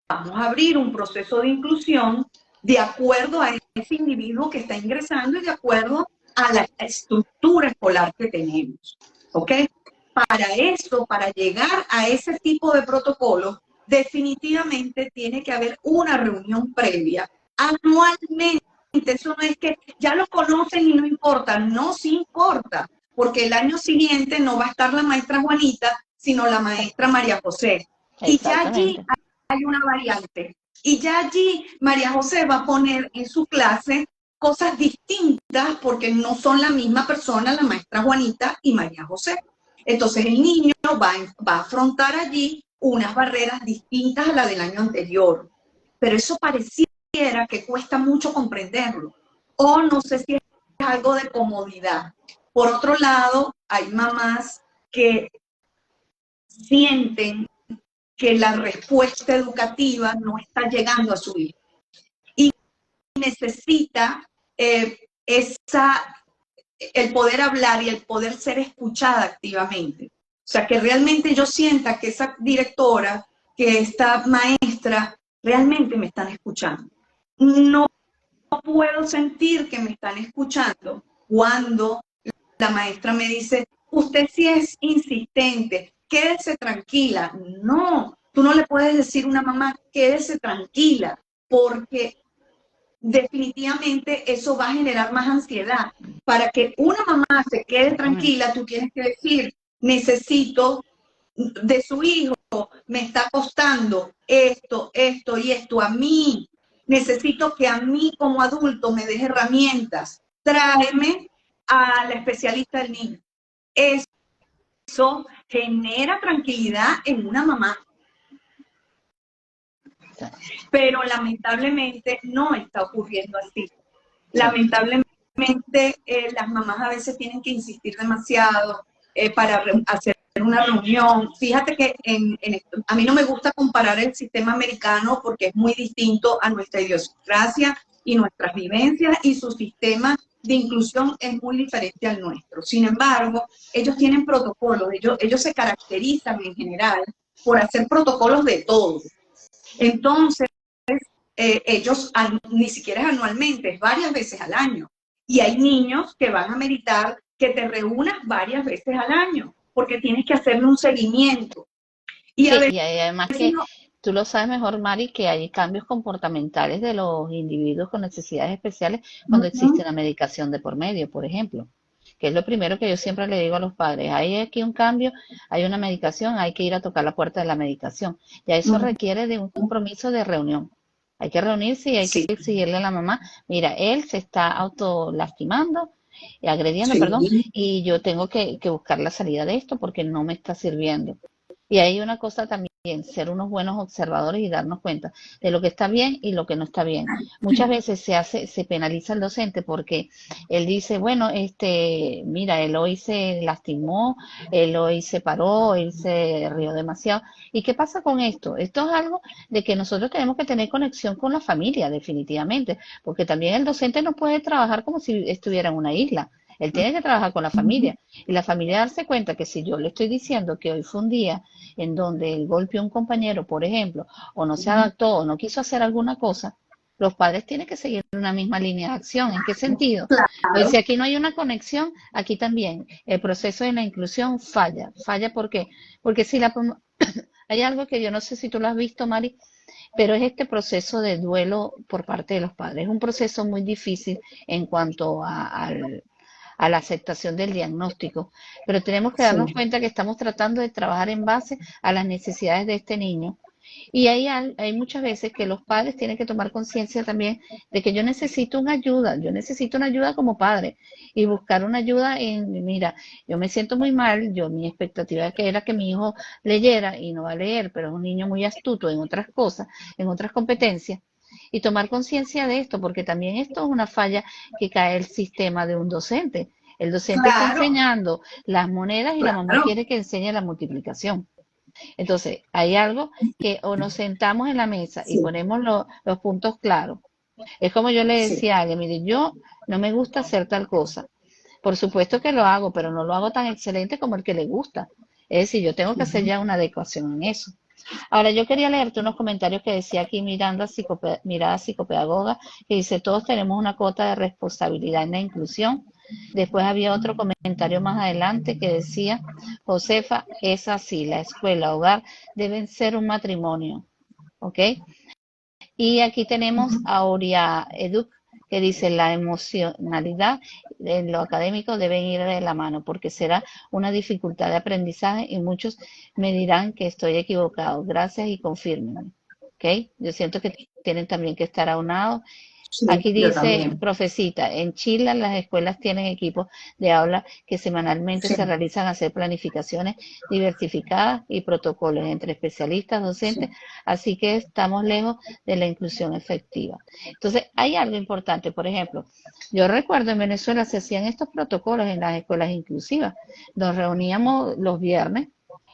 vamos a abrir un proceso de inclusión de acuerdo a ese individuo que está ingresando y de acuerdo a la estructura escolar que tenemos. ¿Ok? Para eso, para llegar a ese tipo de protocolo, definitivamente tiene que haber una reunión previa anualmente. Eso no es que ya lo conocen y no importa, no, sí importa, porque el año siguiente no va a estar la maestra Juanita, sino la maestra María José. Y ya allí Exactamente. hay una variante. Y ya allí María José va a poner en su clase cosas distintas porque no son la misma persona, la maestra Juanita y María José. Entonces el niño va a afrontar allí unas barreras distintas a la del año anterior. Pero eso pareciera que cuesta mucho comprenderlo. O no sé si es algo de comodidad. Por otro lado, hay mamás que sienten que la respuesta educativa no está llegando a su hijo y necesita el poder hablar y el poder ser escuchada activamente. O sea, que realmente yo sienta que esa directora, que esta maestra, realmente me están escuchando. No puedo sentir que me están escuchando cuando la maestra me dice, usted sí es insistente, quédese tranquila. No, tú no le puedes decir a una mamá, quédese tranquila, porque definitivamente eso va a generar más ansiedad. Para que una mamá se quede Exactamente. tranquila, tú tienes que decir, necesito de su hijo, me está costando esto, esto y esto a mí. Necesito que a mí como adulto me deje herramientas. Tráeme a la especialista del niño. Eso genera tranquilidad en una mamá, pero lamentablemente no está ocurriendo así. No. Lamentablemente las mamás a veces tienen que insistir demasiado para hacer una reunión. Fíjate que a mí no me gusta comparar el sistema americano porque es muy distinto a nuestra idiosincrasia y nuestras vivencias, y su sistema de inclusión es muy diferente al nuestro. Sin embargo, ellos tienen protocolos, ellos se caracterizan en general por hacer protocolos de todo. Entonces, ellos ni siquiera es anualmente, es varias veces al año. Y hay niños que van a meritar que te reúnas varias veces al año, porque tienes que hacerle un seguimiento. Y a Sí, veces y además que no, tú lo sabes mejor, Mari, que hay cambios comportamentales de los individuos con necesidades especiales cuando existe uh-huh, una medicación de por medio, por ejemplo, que es lo primero que yo siempre le digo a los padres. Hay aquí un cambio, hay una medicación, hay que ir a tocar la puerta de la medicación. Ya eso uh-huh, requiere de un compromiso de reunión. Hay que reunirse y hay que sí, exigirle a la mamá, mira, él se está autolastimando, agrediendo, perdón, sí, y yo tengo que buscar la salida de esto porque no me está sirviendo. Y hay una cosa también, ser unos buenos observadores y darnos cuenta de lo que está bien y lo que no está bien. Muchas veces se penaliza al docente porque él dice, bueno, mira, él hoy se lastimó, él hoy se paró, él se rió demasiado. ¿Y qué pasa con esto? Esto es algo de que nosotros tenemos que tener conexión con la familia, definitivamente, porque también el docente no puede trabajar como si estuviera en una isla. Él tiene que trabajar con la familia y la familia darse cuenta que si yo le estoy diciendo que hoy fue un día en donde él golpeó a un compañero, por ejemplo, o no se adaptó o no quiso hacer alguna cosa, los padres tienen que seguir una misma línea de acción. ¿En qué sentido? Pues si claro, aquí no hay una conexión, aquí también el proceso de la inclusión falla. ¿Falla por qué? Porque si hay algo que yo no sé si tú lo has visto, Mari, pero es este proceso de duelo por parte de los padres. Es un proceso muy difícil en cuanto a la aceptación del diagnóstico, pero tenemos que darnos sí. cuenta que estamos tratando de trabajar en base a las necesidades de este niño. Y hay muchas veces que los padres tienen que tomar conciencia también de que yo necesito una ayuda como padre y buscar una ayuda mira, yo me siento muy mal, mi expectativa que era que mi hijo leyera y no va a leer, pero es un niño muy astuto en otras cosas, en otras competencias, y tomar conciencia de esto, porque también esto es una falla que cae el sistema de un docente. El docente está Claro, enseñando las monedas y la mamá claro, quiere que enseñe la multiplicación. Entonces, hay algo que o nos sentamos en la mesa y sí, ponemos los puntos claros. Es como yo le sí. decía a alguien, mire, yo no me gusta hacer tal cosa. Por supuesto que lo hago, pero no lo hago tan excelente como el que le gusta. Es decir, yo tengo que hacer Uh-huh. ya una adecuación en eso. Ahora, yo quería leerte unos comentarios que decía aquí Mirada Psicopedagoga, que dice, todos tenemos una cuota de responsabilidad en la inclusión. Después había otro comentario más adelante que decía, Josefa, es así, la escuela, hogar deben ser un matrimonio, ¿ok? Y aquí tenemos a Aurea Educ, que dice, la emocionalidad en lo académico deben ir de la mano, porque será una dificultad de aprendizaje y muchos me dirán que estoy equivocado. Gracias y confírmenme. ¿Ok? Yo siento que tienen también que estar aunados. Sí, Aquí yo dice, también. profecita, en Chile las escuelas tienen equipos de aula que semanalmente Sí, se realizan a hacer planificaciones diversificadas y protocolos entre especialistas, sí. docentes, así que estamos lejos de la inclusión efectiva. Entonces, hay algo importante, por ejemplo, yo recuerdo en Venezuela se hacían estos protocolos en las escuelas inclusivas, nos reuníamos los viernes,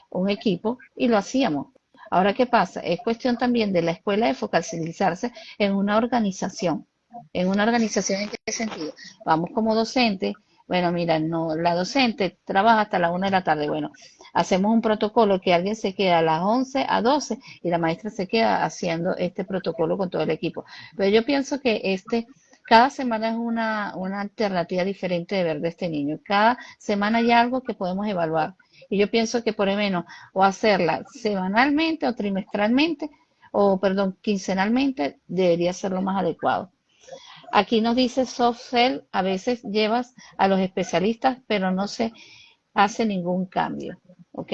un equipo, y lo hacíamos. Ahora, ¿qué pasa? Es cuestión también de la escuela de focalizarse en una organización. ¿En una organización en qué sentido? Vamos como docentes, bueno, mira, no, la docente trabaja hasta la 1 de la tarde, bueno, hacemos un protocolo que alguien se queda a las 11 a 12 y la maestra se queda haciendo este protocolo con todo el equipo. Pero yo pienso que cada semana es una alternativa diferente de ver de este niño. Cada semana hay algo que podemos evaluar. Y yo pienso que por lo menos o hacerla semanalmente o trimestralmente, o perdón, quincenalmente, debería ser lo más adecuado. Aquí nos dice soft sell, a veces llevas a los especialistas, pero no se hace ningún cambio, ¿ok?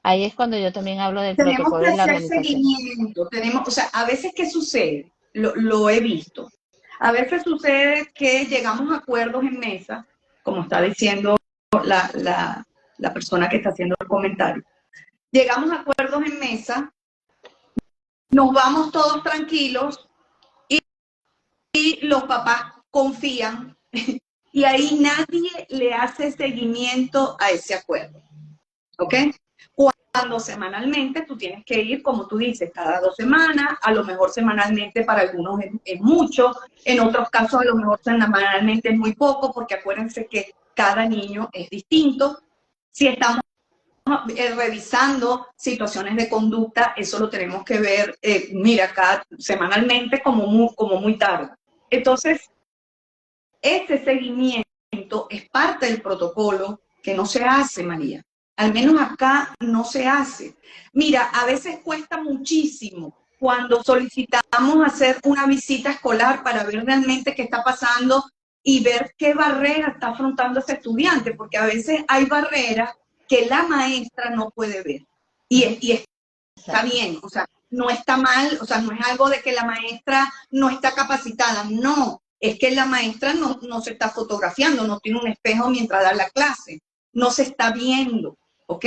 Ahí es cuando yo también hablo del Tenemos protocolo que de la hacer organización. seguimiento, tenemos, o sea, a veces ¿qué sucede? Lo he visto. A veces sucede que llegamos a acuerdos en mesa, como está diciendo la, la, la persona que está haciendo el comentario. Llegamos a acuerdos en mesa, nos vamos todos tranquilos y los papás confían y ahí nadie le hace seguimiento a ese acuerdo. ¿Ok? Cuando semanalmente tú tienes que ir, como tú dices, cada 2 semanas, a lo mejor semanalmente para algunos es mucho, en otros casos a lo mejor semanalmente es muy poco, porque acuérdense que cada niño es distinto. Si estamos revisando situaciones de conducta, eso lo tenemos que ver, mira, semanalmente como muy tarde. Entonces, ese seguimiento es parte del protocolo que no se hace, María. Al menos acá no se hace. Mira, a veces cuesta muchísimo cuando solicitamos hacer una visita escolar para ver realmente qué está pasando y ver qué barrera está afrontando ese estudiante, porque a veces hay barreras que la maestra no puede ver. Y está bien, o sea, no está mal, o sea, no es algo de que la maestra no está capacitada, no, es que la maestra no se está fotografiando, no tiene un espejo mientras da la clase, no se está viendo, ¿ok?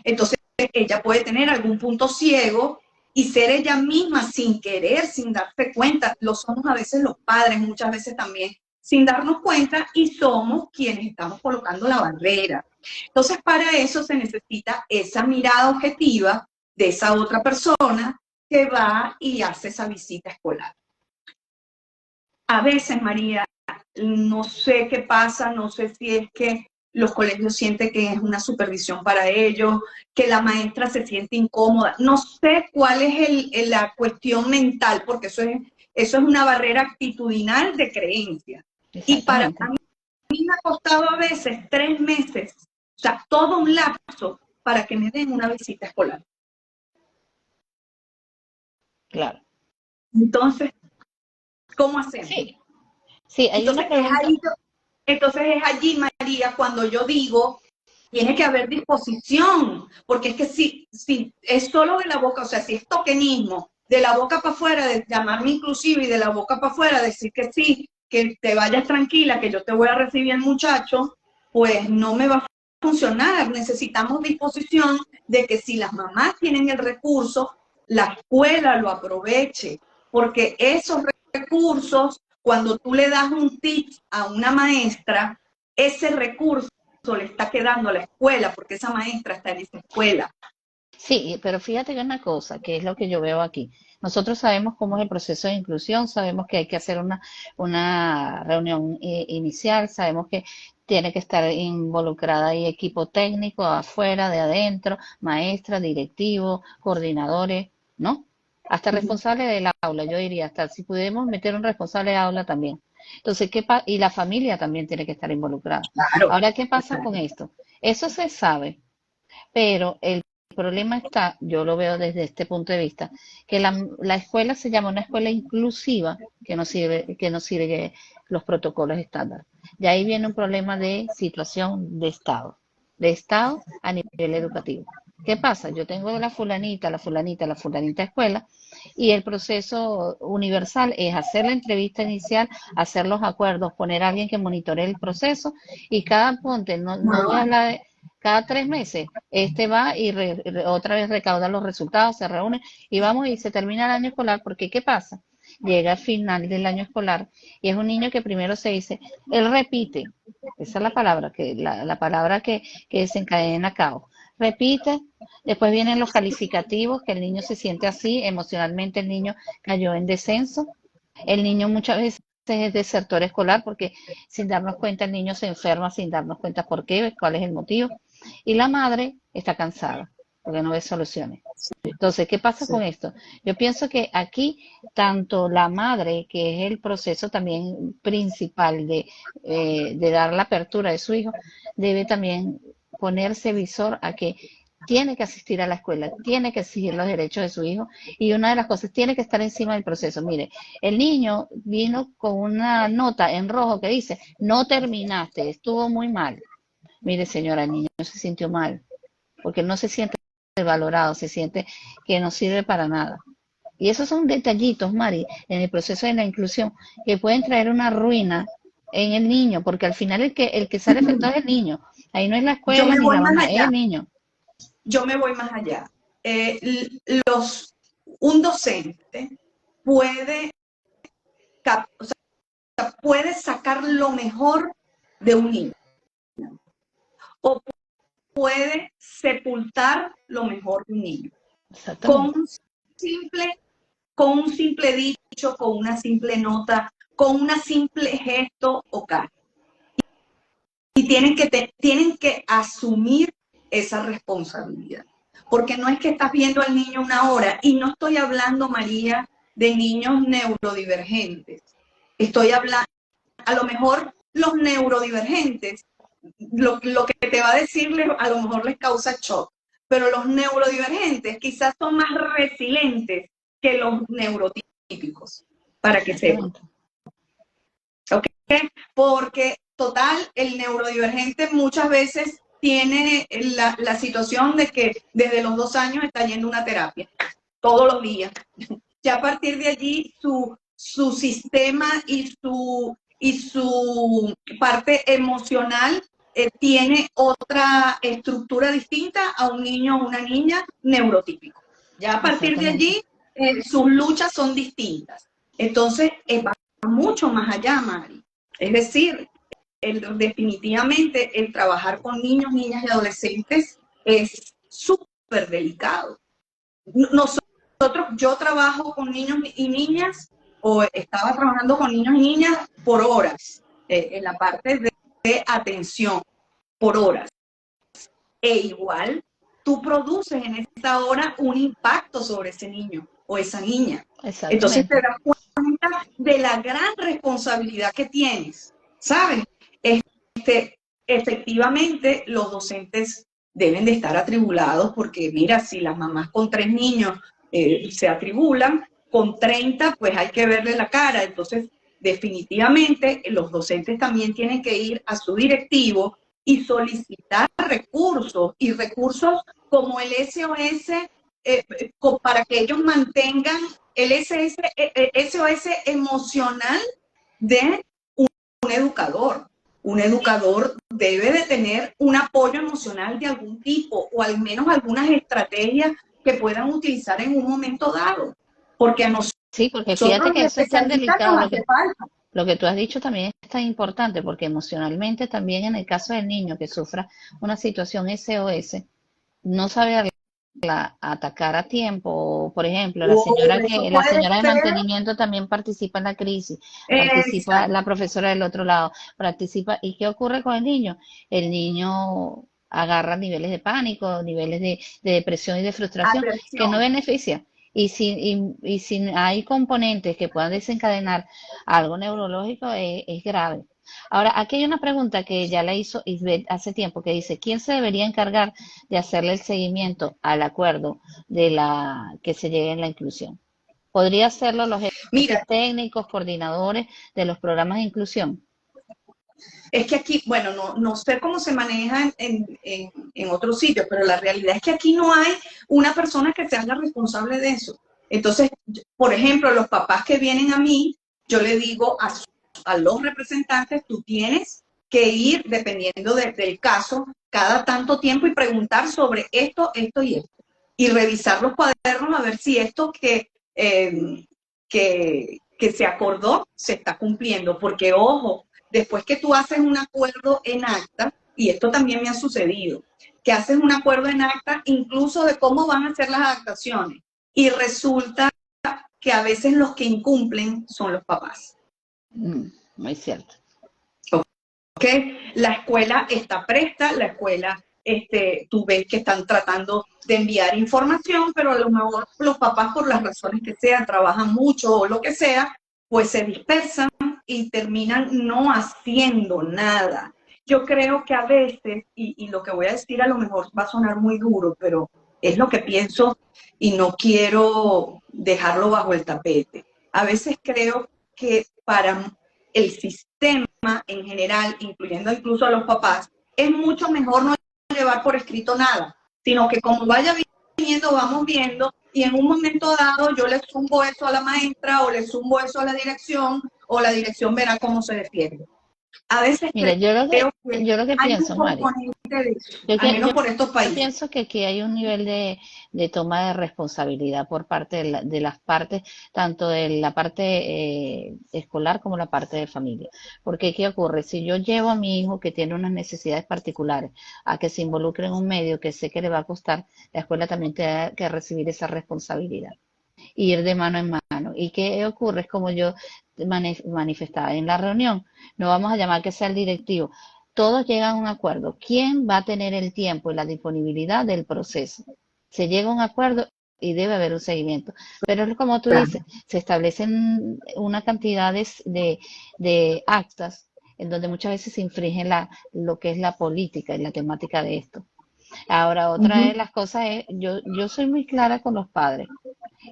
Entonces ella puede tener algún punto ciego y ser ella misma sin querer, sin darse cuenta, lo somos a veces los padres, muchas veces también, sin darnos cuenta y somos quienes estamos colocando la barrera. Entonces para eso se necesita esa mirada objetiva de esa otra persona que va y hace esa visita escolar. A veces, María, no sé qué pasa, no sé si es que los colegios sienten que es una supervisión para ellos, que la maestra se siente incómoda. No sé cuál es la cuestión mental, porque eso es una barrera actitudinal de creencia. Y para mí me ha costado a veces 3 meses, o sea, todo un lapso para que me den una visita escolar. Claro. Entonces, ¿cómo hacemos? Sí, sí, hay entonces, una pregunta. Entonces es allí, María, cuando yo digo, tiene que haber disposición, porque es que si es solo de la boca, o sea, si es tokenismo, de la boca para afuera, de llamarme inclusive y de la boca para afuera, decir que sí, que te vayas tranquila, que yo te voy a recibir el muchacho, pues no me va a funcionar. Necesitamos disposición de que si las mamás tienen el recurso, la escuela lo aproveche, porque esos recursos, cuando tú le das un tip a una maestra, ese recurso le está quedando a la escuela, porque esa maestra está en esa escuela. Sí, pero fíjate que una cosa, que es lo que yo veo aquí. Nosotros sabemos cómo es el proceso de inclusión, sabemos que hay que hacer una reunión inicial, sabemos que tiene que estar involucrada ahí equipo técnico, afuera, de adentro, maestra, directivo, coordinadores, ¿no? Hasta responsable del aula, yo diría, hasta si pudiéramos meter un responsable de aula también. Entonces, y la familia también tiene que estar involucrada. Claro. Ahora, ¿qué pasa con esto? Eso se sabe, pero el problema está, yo lo veo desde este punto de vista, que la escuela se llama una escuela inclusiva que no sirve los protocolos estándar. Y ahí viene un problema de situación de Estado a nivel educativo. ¿Qué pasa? Yo tengo la fulanita, la fulanita, la fulanita escuela, y el proceso universal es hacer la entrevista inicial, hacer los acuerdos, poner a alguien que monitoree el proceso, y cada ponte, no voy a hablar de cada 3 meses, este va y otra vez recauda los resultados, se reúne y vamos y se termina el año escolar, porque ¿qué pasa? Llega al final del año escolar y es un niño que primero se dice, él repite, esa es la palabra, la palabra que desencadena caos, repite, después vienen los calificativos, que el niño se siente así, emocionalmente el niño cayó en descenso, el niño muchas veces es desertor escolar porque sin darnos cuenta el niño se enferma sin darnos cuenta por qué, cuál es el motivo. Y la madre está cansada porque no ve soluciones. Entonces, ¿qué pasa con esto? Yo pienso que aquí tanto la madre, que es el proceso también principal de dar la apertura de su hijo, debe también ponerse visor a que tiene que asistir a la escuela, tiene que exigir los derechos de su hijo y una de las cosas, tiene que estar encima del proceso. Mire, el niño vino con una nota en rojo que dice, no terminaste, estuvo muy mal. Mire, señora, el niño se sintió mal, porque no se siente valorado, se siente que no sirve para nada. Y esos son detallitos, Mari, en el proceso de la inclusión, que pueden traer una ruina en el niño, porque al final el que sale afectado es el niño. Ahí no es la escuela ni la mamá, es el niño. Yo me voy más allá. Un docente puede, o sea, puede sacar lo mejor de un niño o puede sepultar lo mejor de un niño con un simple dicho, con una simple nota, con una simple gesto o cara. Y tienen que asumir esa responsabilidad. Porque no es que estás viendo al niño una hora, y no estoy hablando, María, de niños neurodivergentes. Estoy hablando, a lo mejor Los neurodivergentes, lo que te va a decir a lo mejor les causa shock, pero los neurodivergentes quizás son más resilientes que los neurotípicos, para que sepan. Exactamente. ¿Ok? Porque total, el neurodivergente muchas veces tiene la situación de que desde los 2 años está yendo a una terapia todos los días. Ya a partir de allí su sistema y su parte emocional tiene otra estructura distinta a un niño o una niña neurotípico. Ya a partir de Exactamente. allí sus luchas son distintas. Entonces va mucho más allá, Mari. Es decir, definitivamente el trabajar con niños, niñas y adolescentes es súper delicado. Yo trabajo con niños y niñas, o estaba trabajando con niños y niñas por horas, en la parte de atención, por horas. E igual, tú produces en esa hora un impacto sobre ese niño o esa niña. Entonces te Exactamente. das cuenta de la gran responsabilidad que tienes, ¿sabes? Efectivamente, los docentes deben de estar atribulados porque, mira, si las mamás con 3 niños se atribulan, con 30 pues hay que verle la cara. Entonces, definitivamente, los docentes también tienen que ir a su directivo y solicitar recursos, y recursos como el SOS, para que ellos mantengan el SOS emocional de un educador. Un educador debe de tener un apoyo emocional de algún tipo, o al menos algunas estrategias que puedan utilizar en un momento dado, porque a Sí, porque nosotros fíjate que los eso es tan especialistas delicado, nos hace falta. lo que tú has dicho también es tan importante, porque emocionalmente también en el caso del niño que sufra una situación SOS, no sabe atacar a tiempo. Por ejemplo, Eso la puede señora de ser, mantenimiento también participa en la crisis, participa exacto, la profesora del otro lado, participa. ¿Y qué ocurre con el niño? El niño agarra niveles de pánico, niveles de depresión y de frustración que no atención. beneficia. Y si hay componentes que puedan desencadenar algo neurológico, es grave. Ahora, aquí hay una pregunta que ya la hizo Isbeth hace tiempo, que dice, ¿quién se debería encargar de hacerle el seguimiento al acuerdo de la que se llegue en la inclusión? ¿Podría hacerlo los Mira, jefes técnicos, coordinadores de los programas de inclusión? es que aquí, bueno, no sé cómo se maneja en otros sitios, pero la realidad es que aquí no hay una persona que se haga responsable de eso. Entonces, por ejemplo, los papás que vienen a mí, yo le digo a los representantes, tú tienes que ir, dependiendo del caso, cada tanto tiempo y preguntar sobre esto, esto y esto. Y revisar los cuadernos a ver si esto que se acordó se está cumpliendo. Porque, ojo, después que tú haces un acuerdo en acta, y esto también me ha sucedido, que haces un acuerdo en acta incluso de cómo van a ser las adaptaciones, y resulta que a veces los que incumplen son los papás. Muy cierto. ¿Ok? La escuela está presta, la escuela, tú ves que están tratando de enviar información, pero a lo mejor los papás, por las razones que sean, trabajan mucho o lo que sea, pues se dispersan y terminan no haciendo nada. Yo creo que a veces, y lo que voy a decir a lo mejor va a sonar muy duro, pero es lo que pienso y no quiero dejarlo bajo el tapete. A veces creo que para el sistema en general, incluyendo incluso a los papás, es mucho mejor no llevar por escrito nada, sino que como vaya viniendo, vamos viendo, y en un momento dado yo le zumbo eso a la maestra, o le zumbo eso a la dirección, o la dirección verá cómo se defiende. A veces Mira, creo que yo lo que hay un pienso, Mari, componente de eso, yo, al que- menos yo, por estos yo países. pienso que aquí hay un nivel de toma de responsabilidad por parte de las partes, tanto de la parte escolar como la parte de familia. Porque, ¿qué ocurre? Si yo llevo a mi hijo que tiene unas necesidades particulares a que se involucre en un medio que sé que le va a costar, la escuela también tiene que recibir esa responsabilidad y ir de mano en mano. ¿Y qué ocurre? Es como yo manifestaba en la reunión, no vamos a llamar que sea el directivo, todos llegan a un acuerdo. ¿Quién va a tener el tiempo y la disponibilidad del proceso? Se llega a un acuerdo y debe haber un seguimiento. Pero es como tú dices, se establecen una cantidad de actas en donde muchas veces se infringe lo que es la política y la temática de esto. Ahora, otra de Ujú. las cosas es, yo soy muy clara con los padres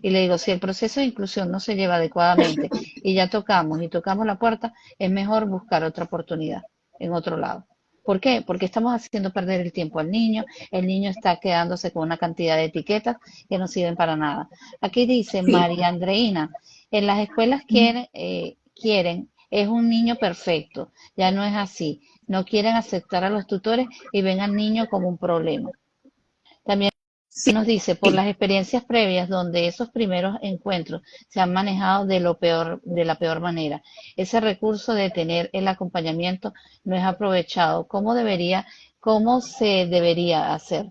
y le digo, si el proceso de inclusión no se lleva adecuadamente y ya tocamos la puerta, es mejor buscar otra oportunidad en otro lado. ¿Por qué? Porque estamos haciendo perder el tiempo al niño, el niño está quedándose con una cantidad de etiquetas que no sirven para nada. Aquí dice Sí. María Andreina, en las escuelas quieren, es un niño perfecto, ya no es así, no quieren aceptar a los tutores y ven al niño como un problema. También Sí, nos dice, por las experiencias previas donde esos primeros encuentros se han manejado de lo peor, de la peor manera, ese recurso de tener el acompañamiento no es aprovechado. ¿Cómo se debería hacer?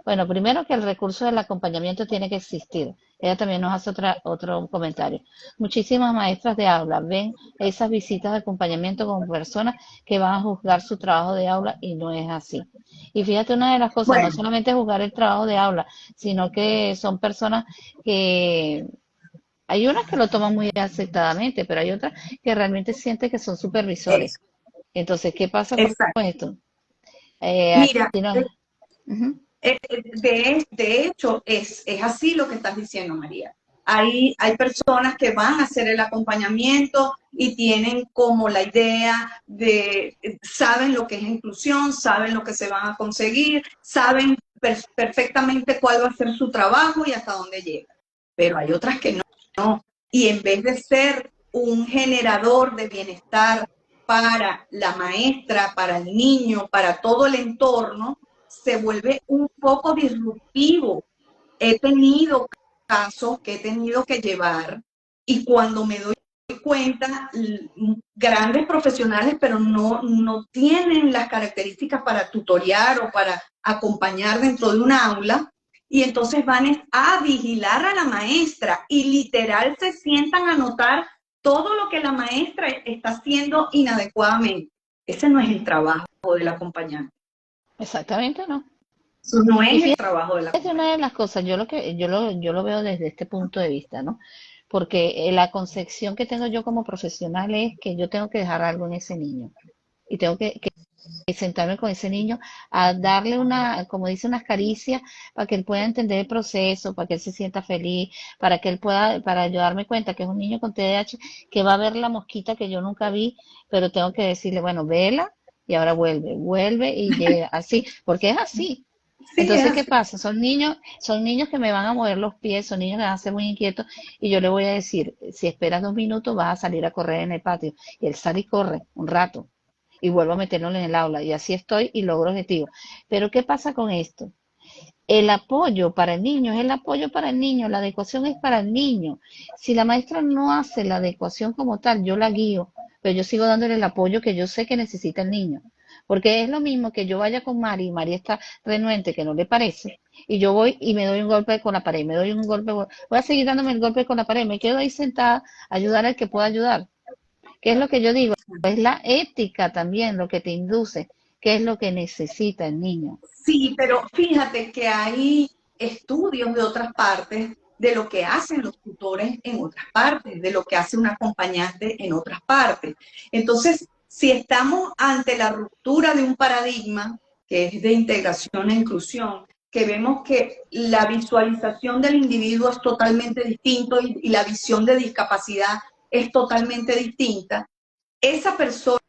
Bueno, primero que el recurso del acompañamiento tiene que existir. Ella también nos hace otro comentario. Muchísimas maestras de aula ven esas visitas de acompañamiento como personas que van a juzgar su trabajo de aula y no es así. Y fíjate, una de las cosas, no bueno, solamente juzgar el trabajo de aula, sino que son personas que hay unas que lo toman muy aceptadamente, pero hay otras que realmente sienten que son supervisores. eso, Entonces, ¿qué pasa con exacto. esto? Mira, Aquí no. Ujú. de hecho, es así lo que estás diciendo, María. Hay personas que van a hacer el acompañamiento y tienen como la idea de, saben lo que es inclusión, saben lo que se van a conseguir, saben perfectamente cuál va a ser su trabajo y hasta dónde llega. Pero hay otras que no. Y en vez de ser un generador de bienestar para la maestra, para el niño, para todo el entorno, se vuelve un poco disruptivo. He tenido casos que he tenido que llevar y cuando me doy cuenta, grandes profesionales, pero no tienen las características para tutorear o para acompañar dentro de un aula, y entonces van a vigilar a la maestra y literal se sientan a notar todo lo que la maestra está haciendo inadecuadamente. Ese no es el trabajo del acompañante. Exactamente, ¿no? Eso no Y es el fíjate, trabajo del acompañante. una de las cosas, yo lo veo desde este punto de vista, ¿no? Porque la concepción que tengo yo como profesional es que yo tengo que dejar algo en ese niño y tengo que sentarme con ese niño a darle como dice, unas caricias para que él pueda entender el proceso, para que él se sienta feliz, para yo darme cuenta que es un niño con TDAH que va a ver la mosquita que yo nunca vi, pero tengo que decirle, bueno, vela y ahora vuelve y llega, así, porque es así. Sí, es Entonces, ¿qué así. pasa? Son niños que me van a mover los pies, son niños que van a ser muy inquietos y yo le voy a decir, si esperas 2 minutos vas a salir a correr en el patio. Y él sale y corre un rato y vuelvo a meterlo en el aula y así estoy y logro objetivo. Pero ¿qué pasa con esto? El apoyo para el niño es el apoyo para el niño, la adecuación es para el niño. Si la maestra no hace la adecuación como tal, yo la guío, pero yo sigo dándole el apoyo que yo sé que necesita el niño. Porque es lo mismo que yo vaya con Mari y Mari está renuente, que no le parece, y yo voy y me doy un golpe con la pared, me doy un golpe, voy a seguir dándome el golpe con la pared, me quedo ahí sentada a ayudar al que pueda ayudar. ¿Qué es lo que yo digo? Es la ética también lo que te induce, qué es lo que necesita el niño. Sí, pero fíjate que hay estudios de otras partes de lo que hacen los tutores en otras partes, de lo que hace un acompañante en otras partes. Entonces, si estamos ante la ruptura de un paradigma que es de integración e inclusión, que vemos que la visualización del individuo es totalmente distinto y la visión de discapacidad es totalmente distinta, esa persona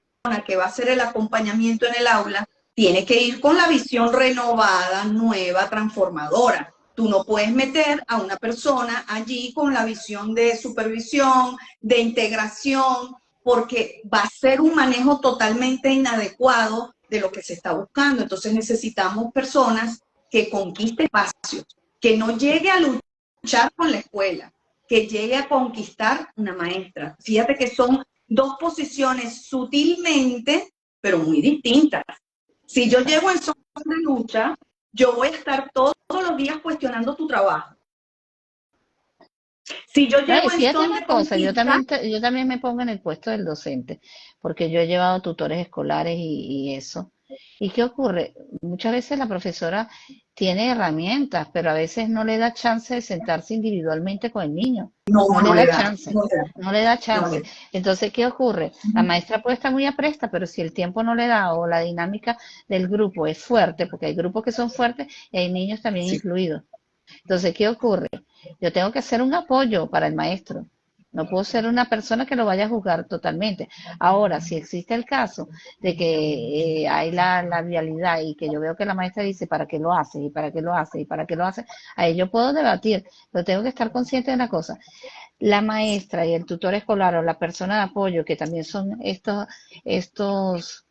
que va a hacer el acompañamiento en el aula tiene que ir con la visión renovada, nueva, transformadora. Tú no puedes meter a una persona allí con la visión de supervisión, de integración, porque va a ser un manejo totalmente inadecuado de lo que se está buscando. Entonces necesitamos personas que conquisten espacios, que no llegue a luchar con la escuela, que llegue a conquistar una maestra. Fíjate que son dos posiciones sutilmente, pero muy distintas. Si yo llego en son de lucha, yo voy a estar todos los días cuestionando tu trabajo. Si yo No, y llego en fíjate son una de cosa, conquista, yo también me pongo en el puesto del docente, porque yo he llevado tutores escolares y eso. ¿Y qué ocurre? Muchas veces la profesora tiene herramientas, pero a veces no le da chance de sentarse individualmente con el niño. No, No le no le da da, chance, no le da, no le da no chance. le da. Entonces, ¿qué ocurre? La maestra puede estar muy apresta, pero si el tiempo no le da o la dinámica del grupo es fuerte, porque hay grupos que son fuertes y hay niños también Sí. incluidos. Entonces, ¿qué ocurre? Yo tengo que hacer un apoyo para el maestro. No puedo ser una persona que lo vaya a juzgar totalmente. Ahora, si existe el caso de que hay la realidad y que yo veo que la maestra dice para qué lo hace y para qué lo hace y para qué lo hace, ahí yo puedo debatir, pero tengo que estar consciente de una cosa. La maestra y el tutor escolar o la persona de apoyo, que también son estos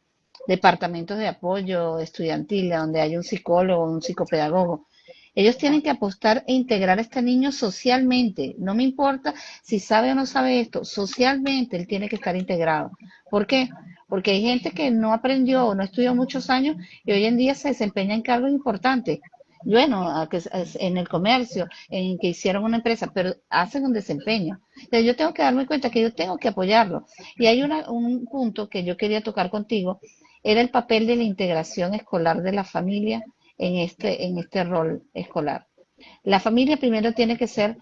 departamentos de apoyo estudiantil, donde hay un psicólogo, un psicopedagogo, ellos tienen que apostar e integrar a este niño socialmente. No me importa si sabe o no sabe esto, socialmente él tiene que estar integrado. ¿Por qué? Porque hay gente que no aprendió o no estudió muchos años y hoy en día se desempeña en cargos importantes. Bueno, en el comercio, en que hicieron una empresa, pero hacen un desempeño. Entonces yo tengo que darme cuenta que yo tengo que apoyarlo. Y hay un punto que yo quería tocar contigo, era el papel de la integración escolar de la familia en este rol escolar. La familia primero tiene que ser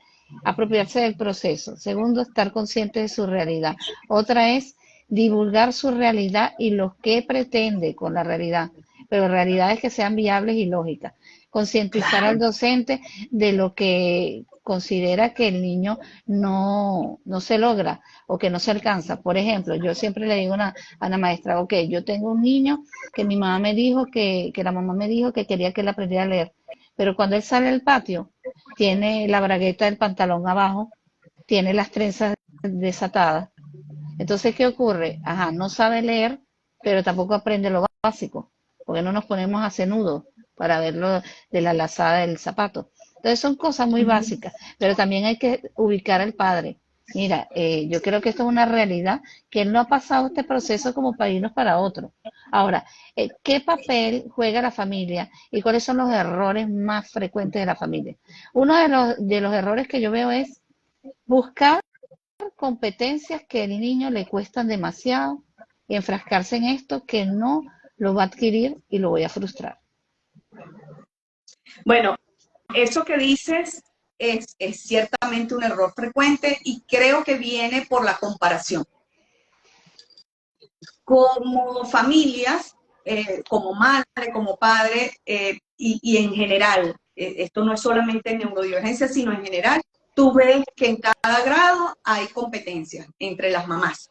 apropiarse del proceso. Segundo, estar consciente de su realidad. Otra es divulgar su realidad y lo que pretende con la realidad, pero realidades que sean viables y lógicas. Concientizar al Claro. docente de lo que considera que el niño no se logra o que no se alcanza. Por ejemplo, yo siempre le digo a una maestra, ok, yo tengo un niño que mi mamá me dijo que la mamá me dijo que quería que él aprendiera a leer, pero cuando él sale al patio, tiene la bragueta del pantalón abajo, tiene las trenzas desatadas. Entonces, ¿qué ocurre? Ajá, no sabe leer, pero tampoco aprende lo básico, porque no nos ponemos a hacer nudos para verlo de la lazada del zapato. Entonces, son cosas muy básicas, pero también hay que ubicar al padre. Mira, yo creo que esto es una realidad, que él no ha pasado este proceso como para irnos para otro. Ahora, ¿qué papel juega la familia y cuáles son los errores más frecuentes de la familia? Uno de los errores que yo veo es buscar competencias que al niño le cuestan demasiado y enfrascarse en esto que no lo va a adquirir y lo voy a frustrar. Bueno, eso que dices es ciertamente un error frecuente y creo que viene por la comparación. Como familias, como madre, como padre, y en general, esto no es solamente en neurodivergencia, sino en general, tú ves que en cada grado hay competencias entre las mamás.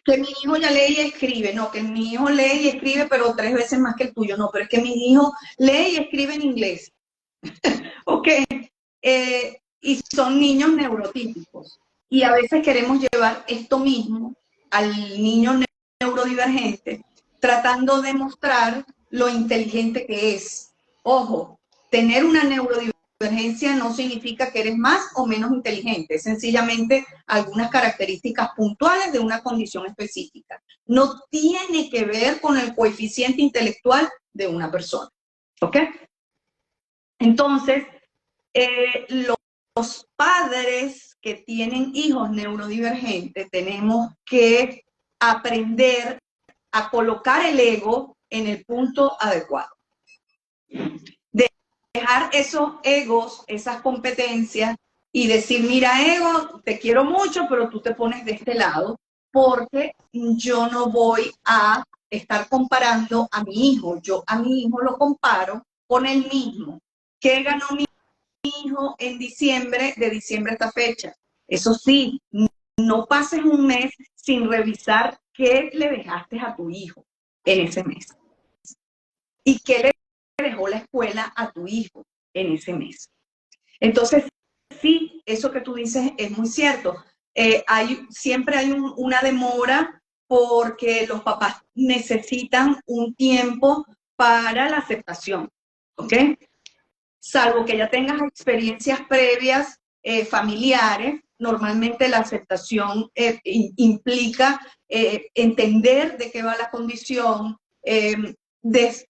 Que mi hijo ya lee y escribe, no, que mi hijo lee y escribe, pero 3 veces más que el tuyo, no, pero es que mi hijo lee y escribe en inglés, ¿ok? Y son niños neurotípicos. Y a veces queremos llevar esto mismo al niño neurodivergente, tratando de mostrar lo inteligente que es. Ojo, tener una neurodivergencia no significa que eres más o menos inteligente, es sencillamente algunas características puntuales de una condición específica. No tiene que ver con el coeficiente intelectual de una persona. ¿Ok? Entonces, los padres que tienen hijos neurodivergentes tenemos que aprender a colocar el ego en el punto adecuado. Dejar esos egos, esas competencias y decir, mira, ego, te quiero mucho, pero tú te pones de este lado porque yo no voy a estar comparando a mi hijo. Yo a mi hijo lo comparo con el mismo. ¿Qué ganó mi hijo en diciembre, de diciembre a esta fecha? Eso sí, no pases un mes sin revisar qué le dejaste a tu hijo en ese mes y qué le dejó la escuela a tu hijo en ese mes. Entonces, sí, eso que tú dices es muy cierto. Siempre hay una demora porque los papás necesitan un tiempo para la aceptación, ¿ok? Salvo que ya tengas experiencias previas familiares, normalmente la aceptación implica entender de qué va la condición,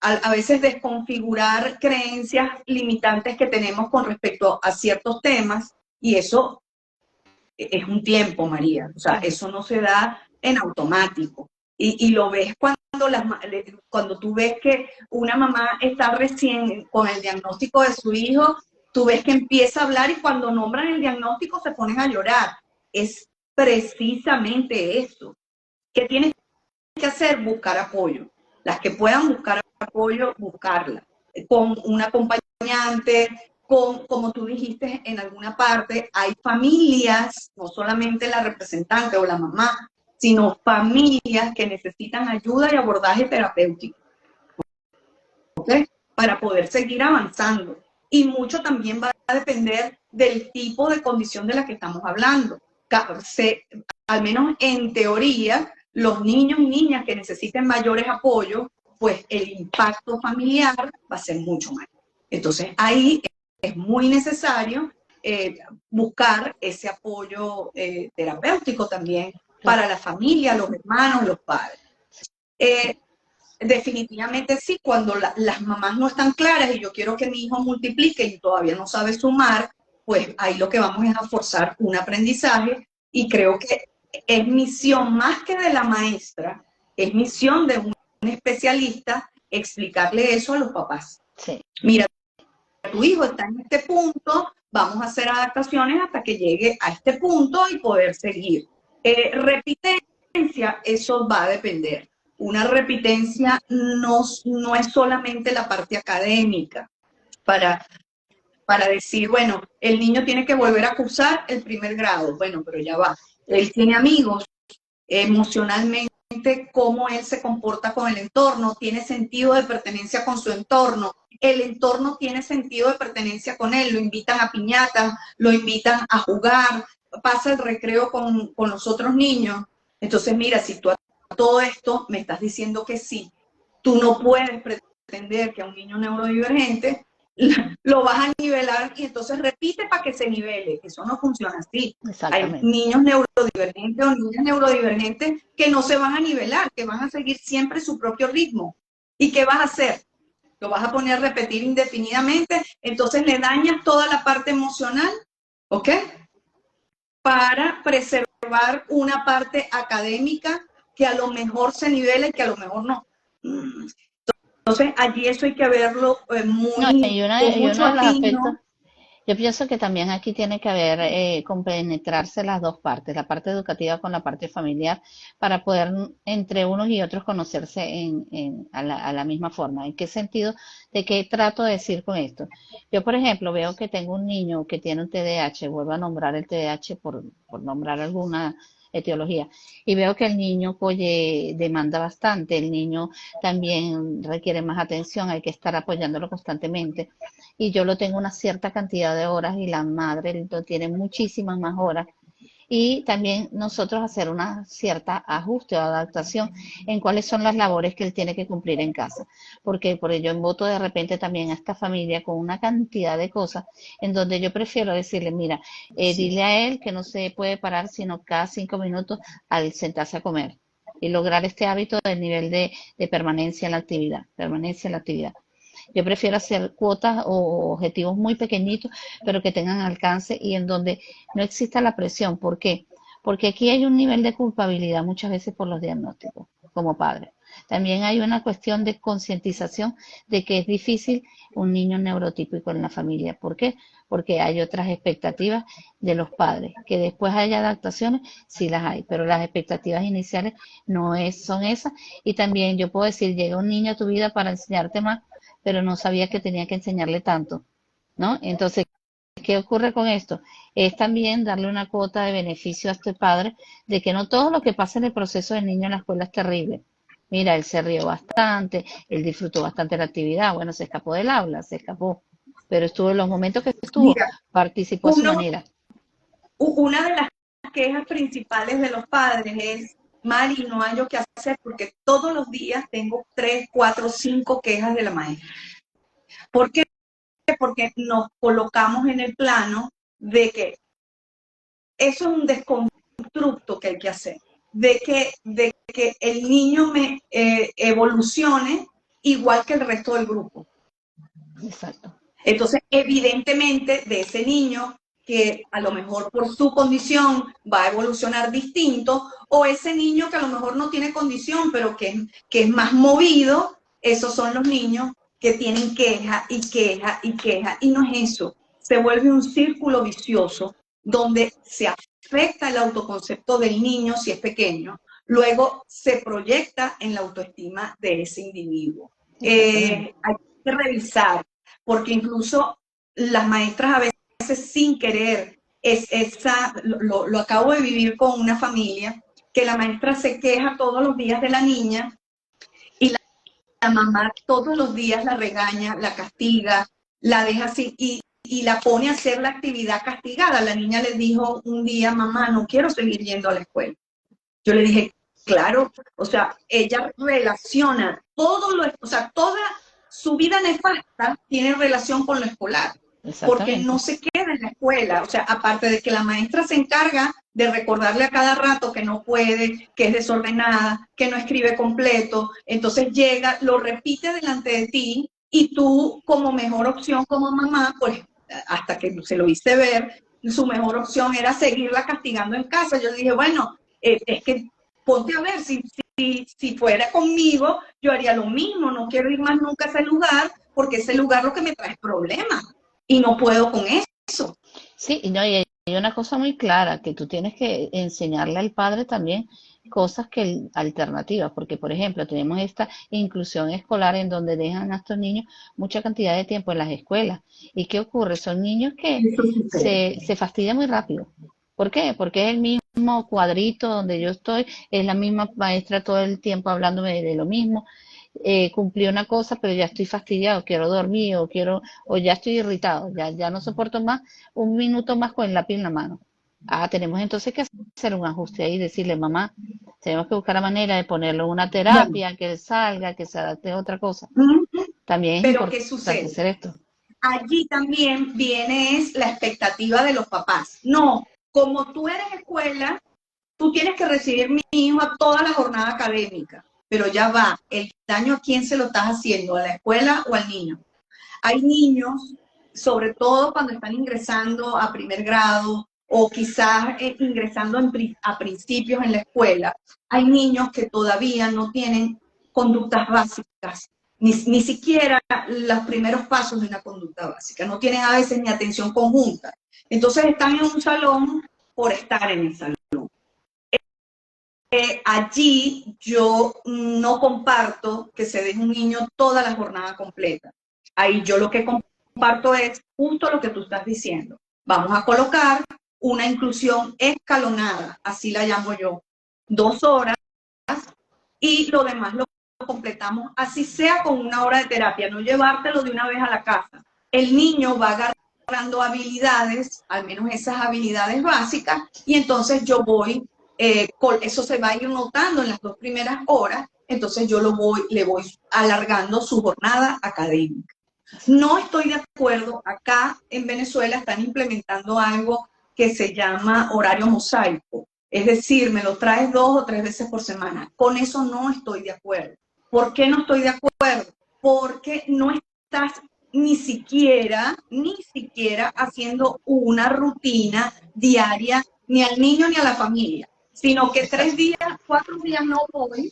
a veces desconfigurar creencias limitantes que tenemos con respecto a ciertos temas, y eso es un tiempo, María. O sea, eso no se da en automático. Y lo ves cuando tú ves que una mamá está recién con el diagnóstico de su hijo, tú ves que empieza a hablar y cuando nombran el diagnóstico se ponen a llorar. Es precisamente eso. ¿Qué tienes que hacer? Buscar apoyo. Las que puedan buscar apoyo, buscarla. Con un acompañante, como tú dijiste en alguna parte, hay familias, no solamente la representante o la mamá, sino familias que necesitan ayuda y abordaje terapéutico, ¿okay? Para poder seguir avanzando. Y mucho también va a depender del tipo de condición de la que estamos hablando. Al menos en teoría, los niños y niñas que necesiten mayores apoyos, pues el impacto familiar va a ser mucho mayor. Entonces ahí es muy necesario buscar ese apoyo terapéutico también para la familia, los hermanos, los padres. Definitivamente sí, cuando las mamás no están claras y yo quiero que mi hijo multiplique y todavía no sabe sumar, pues ahí lo que vamos es a forzar un aprendizaje y creo que es misión más que de la maestra, es misión de un especialista explicarle eso a los papás. Sí. Mira, tu hijo está en este punto, vamos a hacer adaptaciones hasta que llegue a este punto y poder seguir. Repitencia, eso va a depender. Una repitencia no es solamente la parte académica para decir, bueno, el niño tiene que volver a cursar el primer grado. Bueno, pero ya va. Él tiene amigos, emocionalmente, cómo él se comporta con el entorno, tiene sentido de pertenencia con su entorno, el entorno tiene sentido de pertenencia con él, lo invitan a piñatas, lo invitan a jugar, pasa el recreo con los otros niños. Entonces, mira, si tú a todo esto me estás diciendo que sí, tú no puedes pretender que a un niño neurodivergente lo vas a nivelar y entonces repite para que se nivele. Eso no funciona así. Hay niños neurodivergentes o niñas neurodivergentes que no se van a nivelar, que van a seguir siempre su propio ritmo. ¿Y qué vas a hacer? Lo vas a poner a repetir indefinidamente, entonces le dañas toda la parte emocional, ¿ok? Para preservar una parte académica que a lo mejor se nivela y que a lo mejor no. Entonces, allí eso hay que verlo muy, con mucho atino. Yo pienso que también aquí tiene que haber, compenetrarse las dos partes, la parte educativa con la parte familiar, para poder entre unos y otros conocerse a la misma forma. ¿En qué sentido? ¿De qué trato de decir con esto? Yo, por ejemplo, veo que tengo un niño que tiene un TDAH, vuelvo a nombrar el TDAH por nombrar alguna etiología, y veo que el niño, oye, demanda bastante, el niño también requiere más atención, hay que estar apoyándolo constantemente y yo lo tengo una cierta cantidad de horas y la madre lo tiene muchísimas más horas. Y también nosotros hacer una cierta ajuste o adaptación en cuáles son las labores que él tiene que cumplir en casa. Porque por ello voto de repente también a esta familia con una cantidad de cosas en donde yo prefiero decirle, mira, dile a él que no se puede parar sino cada 5 minutos al sentarse a comer y lograr este hábito del nivel de permanencia en la actividad, permanencia en la actividad. Yo prefiero hacer cuotas o objetivos muy pequeñitos, pero que tengan alcance y en donde no exista la presión. ¿Por qué? Porque aquí hay un nivel de culpabilidad muchas veces por los diagnósticos como padres. También hay una cuestión de concientización de que es difícil un niño neurotípico en la familia. ¿Por qué? Porque hay otras expectativas de los padres. Que después haya adaptaciones, sí las hay, pero las expectativas iniciales son esas. Y también yo puedo decir, llega un niño a tu vida para enseñarte más, pero no sabía que tenía que enseñarle tanto, ¿no? Entonces, ¿qué ocurre con esto? Es también darle una cuota de beneficio a este padre de que no todo lo que pasa en el proceso del niño en la escuela es terrible. Mira, él se rió bastante, él disfrutó bastante la actividad, bueno, se escapó del aula, se escapó, pero estuvo en los momentos que estuvo, Mira, participó a su manera. Una de las quejas principales de los padres es, Mari, no hay yo qué hacer porque todos los días tengo 3, 4, 5 quejas de la maestra. ¿Por qué? Porque nos colocamos en el plano de que eso es un desconstructo que hay que hacer, de que el niño evolucione igual que el resto del grupo. Exacto. Entonces, evidentemente, de ese niño que a lo mejor por su condición va a evolucionar distinto, o ese niño que a lo mejor no tiene condición, pero que es más movido, esos son los niños que tienen queja y queja y queja, y no es eso. Se vuelve un círculo vicioso donde se afecta el autoconcepto del niño si es pequeño, luego se proyecta en la autoestima de ese individuo. Hay que revisar, porque incluso las maestras a veces sin querer, lo acabo de vivir con una familia, que la maestra se queja todos los días de la niña y la mamá todos los días la regaña, la castiga, la deja así y la pone a hacer la actividad castigada. La niña le dijo un día, mamá, no quiero seguir yendo a la escuela. Yo le dije, claro, o sea, ella relaciona o sea, toda su vida nefasta tiene relación con lo escolar, porque no se queda en la escuela, o sea, aparte de que la maestra se encarga de recordarle a cada rato que no puede, que es desordenada, que no escribe completo, entonces llega, lo repite delante de ti y tú como mejor opción como mamá, pues hasta que se lo hice ver, su mejor opción era seguirla castigando en casa. Yo dije, bueno, es que ponte a ver, si fuera conmigo, yo haría lo mismo, no quiero ir más nunca a ese lugar, porque ese lugar lo que me trae es problemas, y no puedo con eso. Sí, y no, y hay una cosa muy clara, que tú tienes que enseñarle al padre también cosas alternativas, porque por ejemplo tenemos esta inclusión escolar en donde dejan a estos niños mucha cantidad de tiempo en las escuelas. ¿Y qué ocurre? Son niños que Eso sucede. se fastidian muy rápido. ¿Por qué? Porque es el mismo cuadrito donde yo estoy, es la misma maestra todo el tiempo hablándome de lo mismo. Cumplí una cosa, pero ya estoy fastidiado, quiero dormir o ya estoy irritado, ya no soporto más un minuto más con el lápiz en la mano. Tenemos entonces que hacer un ajuste ahí y decirle, mamá, tenemos que buscar la manera de ponerlo en una Ya. terapia, que él salga, que se adapte a otra cosa. ¿Mm? También es Pero ¿qué importante sucede? hacer esto. Allí también viene es la expectativa de los papás. No, como tú eres escuela, tú tienes que recibir mi hijo a toda la jornada académica, pero ya va, el daño a quién se lo estás haciendo, a la escuela o al niño. Hay niños, sobre todo cuando están ingresando a primer grado o quizás ingresando a principios en la escuela, hay niños que todavía no tienen conductas básicas, ni siquiera los primeros pasos de una conducta básica, no tienen a veces ni atención conjunta. Entonces están en un salón por estar en el salón. Allí yo no comparto que se deje un niño toda la jornada completa. Ahí yo lo que comparto es justo lo que tú estás diciendo. Vamos a colocar una inclusión escalonada, así la llamo yo, 2 horas, y lo demás lo completamos, así sea con 1 hora de terapia, no llevártelo de una vez a la casa. El niño va agarrando habilidades, al menos esas habilidades básicas, y entonces yo voy eso se va a ir notando en las 2 primeras horas, entonces yo le voy alargando su jornada académica. No estoy de acuerdo, acá en Venezuela están implementando algo que se llama horario mosaico, es decir, me lo traes 2 o 3 veces por semana. Con eso no estoy de acuerdo. ¿Por qué no estoy de acuerdo? Porque no estás ni siquiera haciendo una rutina diaria ni al niño ni a la familia, sino que 3 días, 4 días no voy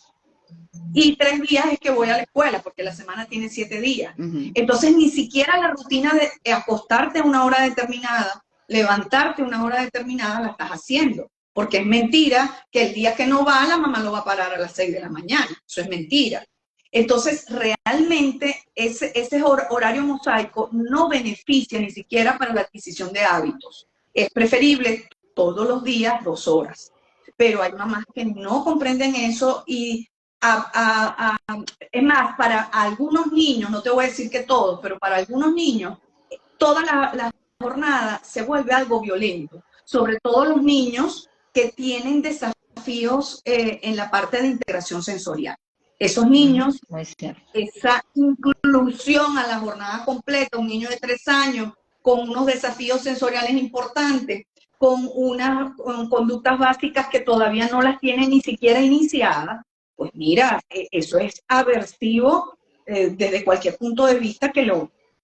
y 3 días es que voy a la escuela, porque la semana tiene 7 días. Entonces ni siquiera la rutina de acostarte a 1 hora determinada, levantarte a 1 hora determinada la estás haciendo, porque es mentira que el día que no va, la mamá lo va a parar a las 6 de la mañana, eso es mentira. Entonces, realmente ese horario mosaico no beneficia ni siquiera para la adquisición de hábitos. Es preferible todos los días 2 horas. Pero hay mamás que no comprenden eso y es más, para algunos niños, no te voy a decir que todos, pero para algunos niños, toda la jornada se vuelve algo violento, sobre todo los niños que tienen desafíos en la parte de integración sensorial. Esos niños, esa inclusión a la jornada completa, un niño de 3 años con unos desafíos sensoriales importantes, con unas conductas básicas que todavía no las tiene ni siquiera iniciadas, pues mira, eso es aversivo desde cualquier punto de vista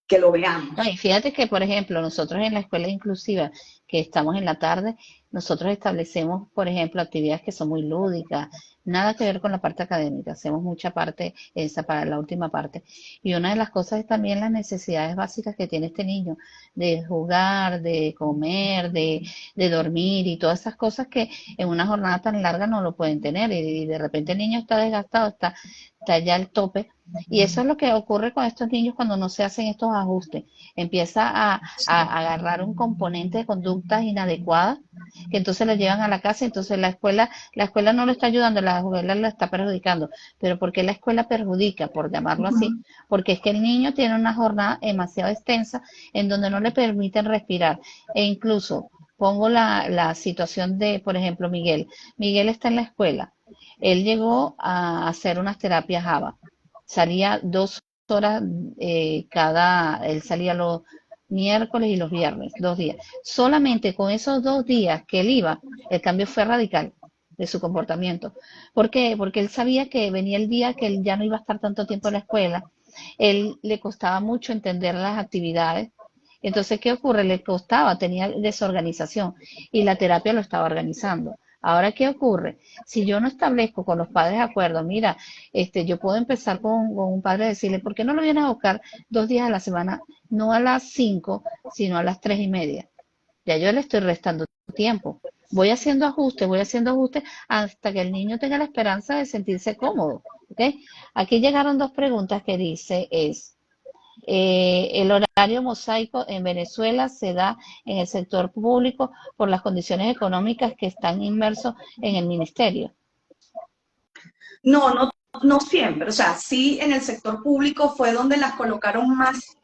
que lo No, veamos. y fíjate que, por ejemplo, nosotros en la escuela inclusiva, que estamos en la tarde, nosotros establecemos, por ejemplo, actividades que son muy lúdicas, nada que ver con la parte académica, hacemos mucha parte, esa para la última parte. Y una de las cosas es también las necesidades básicas que tiene este niño, de jugar, de comer, de dormir y todas esas cosas que en una jornada tan larga no lo pueden tener. Y de repente el niño está desgastado, está ya al tope. Y eso es lo que ocurre con estos niños cuando no se hacen estos ajustes, empieza a agarrar un componente de conductas inadecuadas que entonces lo llevan a la casa, entonces la escuela no lo está ayudando, la escuela lo está perjudicando. Pero ¿por qué la escuela perjudica? Por llamarlo así, porque es que el niño tiene una jornada demasiado extensa en donde no le permiten respirar. E incluso pongo la situación de, por ejemplo, Miguel. Miguel está en la escuela. Él llegó a hacer unas terapias ABA. Salía 2 horas él salía los miércoles y los viernes, 2 días. Solamente con esos 2 días que él iba, el cambio fue radical de su comportamiento. ¿Por qué? Porque él sabía que venía el día que él ya no iba a estar tanto tiempo en la escuela. Él le costaba mucho entender las actividades. Entonces, ¿qué ocurre? Le costaba, tenía desorganización y la terapia lo estaba organizando. Ahora, ¿qué ocurre? Si yo no establezco con los padres de acuerdo, mira, yo puedo empezar con un padre a decirle, ¿por qué no lo vienes a buscar 2 días a la semana? No a las 5, sino a las 3:30. Ya yo le estoy restando tiempo. Voy haciendo ajustes hasta que el niño tenga la esperanza de sentirse cómodo. ¿Ok? Aquí llegaron 2 preguntas que dice el horario mosaico en Venezuela se da en el sector público por las condiciones económicas que están inmersos en el ministerio. No, no, no siempre. O sea, sí en el sector público fue donde las colocaron más,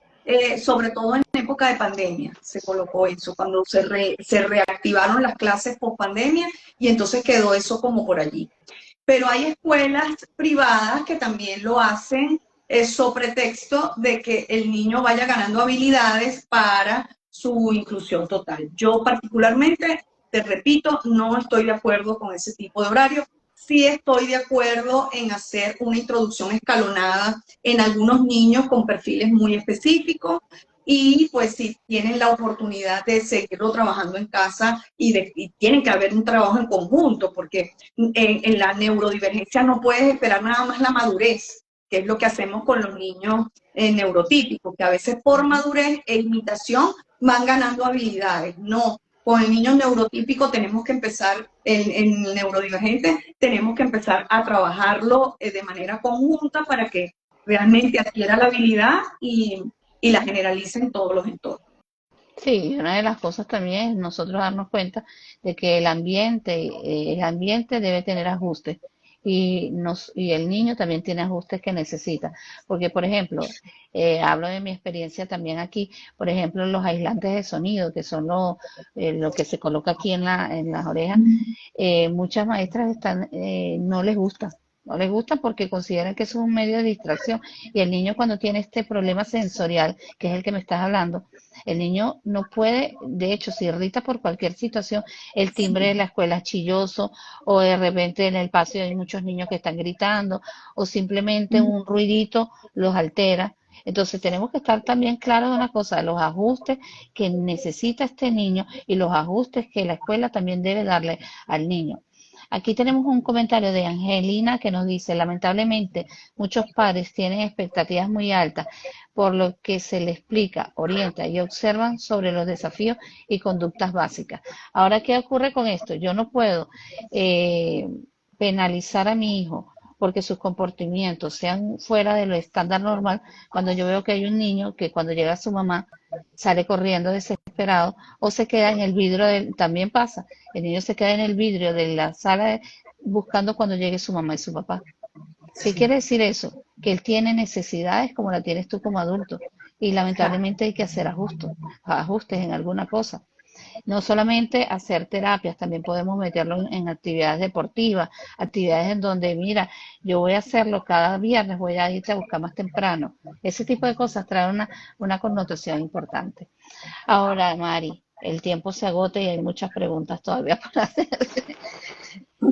sobre todo en época de pandemia, se colocó eso, cuando se reactivaron las clases post pandemia y entonces quedó eso como por allí. Pero hay escuelas privadas que también lo hacen sobre pretexto de que el niño vaya ganando habilidades para su inclusión total. Yo particularmente, te repito, no estoy de acuerdo con ese tipo de horario. Sí estoy de acuerdo en hacer una introducción escalonada en algunos niños con perfiles muy específicos y pues si tienen la oportunidad de seguirlo trabajando en casa y tienen que haber un trabajo en conjunto porque en la neurodivergencia no puedes esperar nada más la madurez, que es lo que hacemos con los niños neurotípicos, que a veces por madurez e imitación van ganando habilidades. No, con el niño neurotípico tenemos que empezar, en neurodivergente, tenemos que empezar a trabajarlo de manera conjunta para que realmente adquiera la habilidad y la generalice en todos los entornos. Sí, y una de las cosas también es nosotros darnos cuenta de que el ambiente debe tener ajustes y el niño también tiene ajustes que necesita. Porque, por ejemplo, hablo de mi experiencia también aquí, por ejemplo, los aislantes de sonido, que son lo que se coloca aquí en las orejas, muchas maestras no les gusta. No les gusta porque consideran que eso es un medio de distracción. Y el niño cuando tiene este problema sensorial, que es el que me estás hablando, el niño no puede, de hecho, se irrita por cualquier situación, el timbre de la escuela es chilloso, o de repente en el patio hay muchos niños que están gritando, o simplemente un ruidito los altera. Entonces tenemos que estar también claros de una cosa, de los ajustes que necesita este niño y los ajustes que la escuela también debe darle al niño. Aquí tenemos un comentario de Angelina que nos dice, lamentablemente, muchos padres tienen expectativas muy altas por lo que se les explica, orienta y observan sobre los desafíos y conductas básicas. Ahora, ¿qué ocurre con esto? Yo no puedo eh, penalizar a mi hijo porque sus comportamientos sean fuera de lo estándar normal cuando yo veo que hay un niño que cuando llega a su mamá sale corriendo desesperado o se queda en el vidrio también pasa, el niño se queda en el vidrio de la sala buscando cuando llegue su mamá y su papá. ¿Qué quiere decir eso? Que él tiene necesidades como la tienes tú como adulto y lamentablemente hay que hacer ajustes en alguna cosa. No solamente hacer terapias, también podemos meterlo en actividades deportivas, actividades en donde, mira, yo voy a hacerlo cada viernes, voy a irte a buscar más temprano. Ese tipo de cosas trae una connotación importante. Ahora, Mari, el tiempo se agota y hay muchas preguntas todavía por hacer.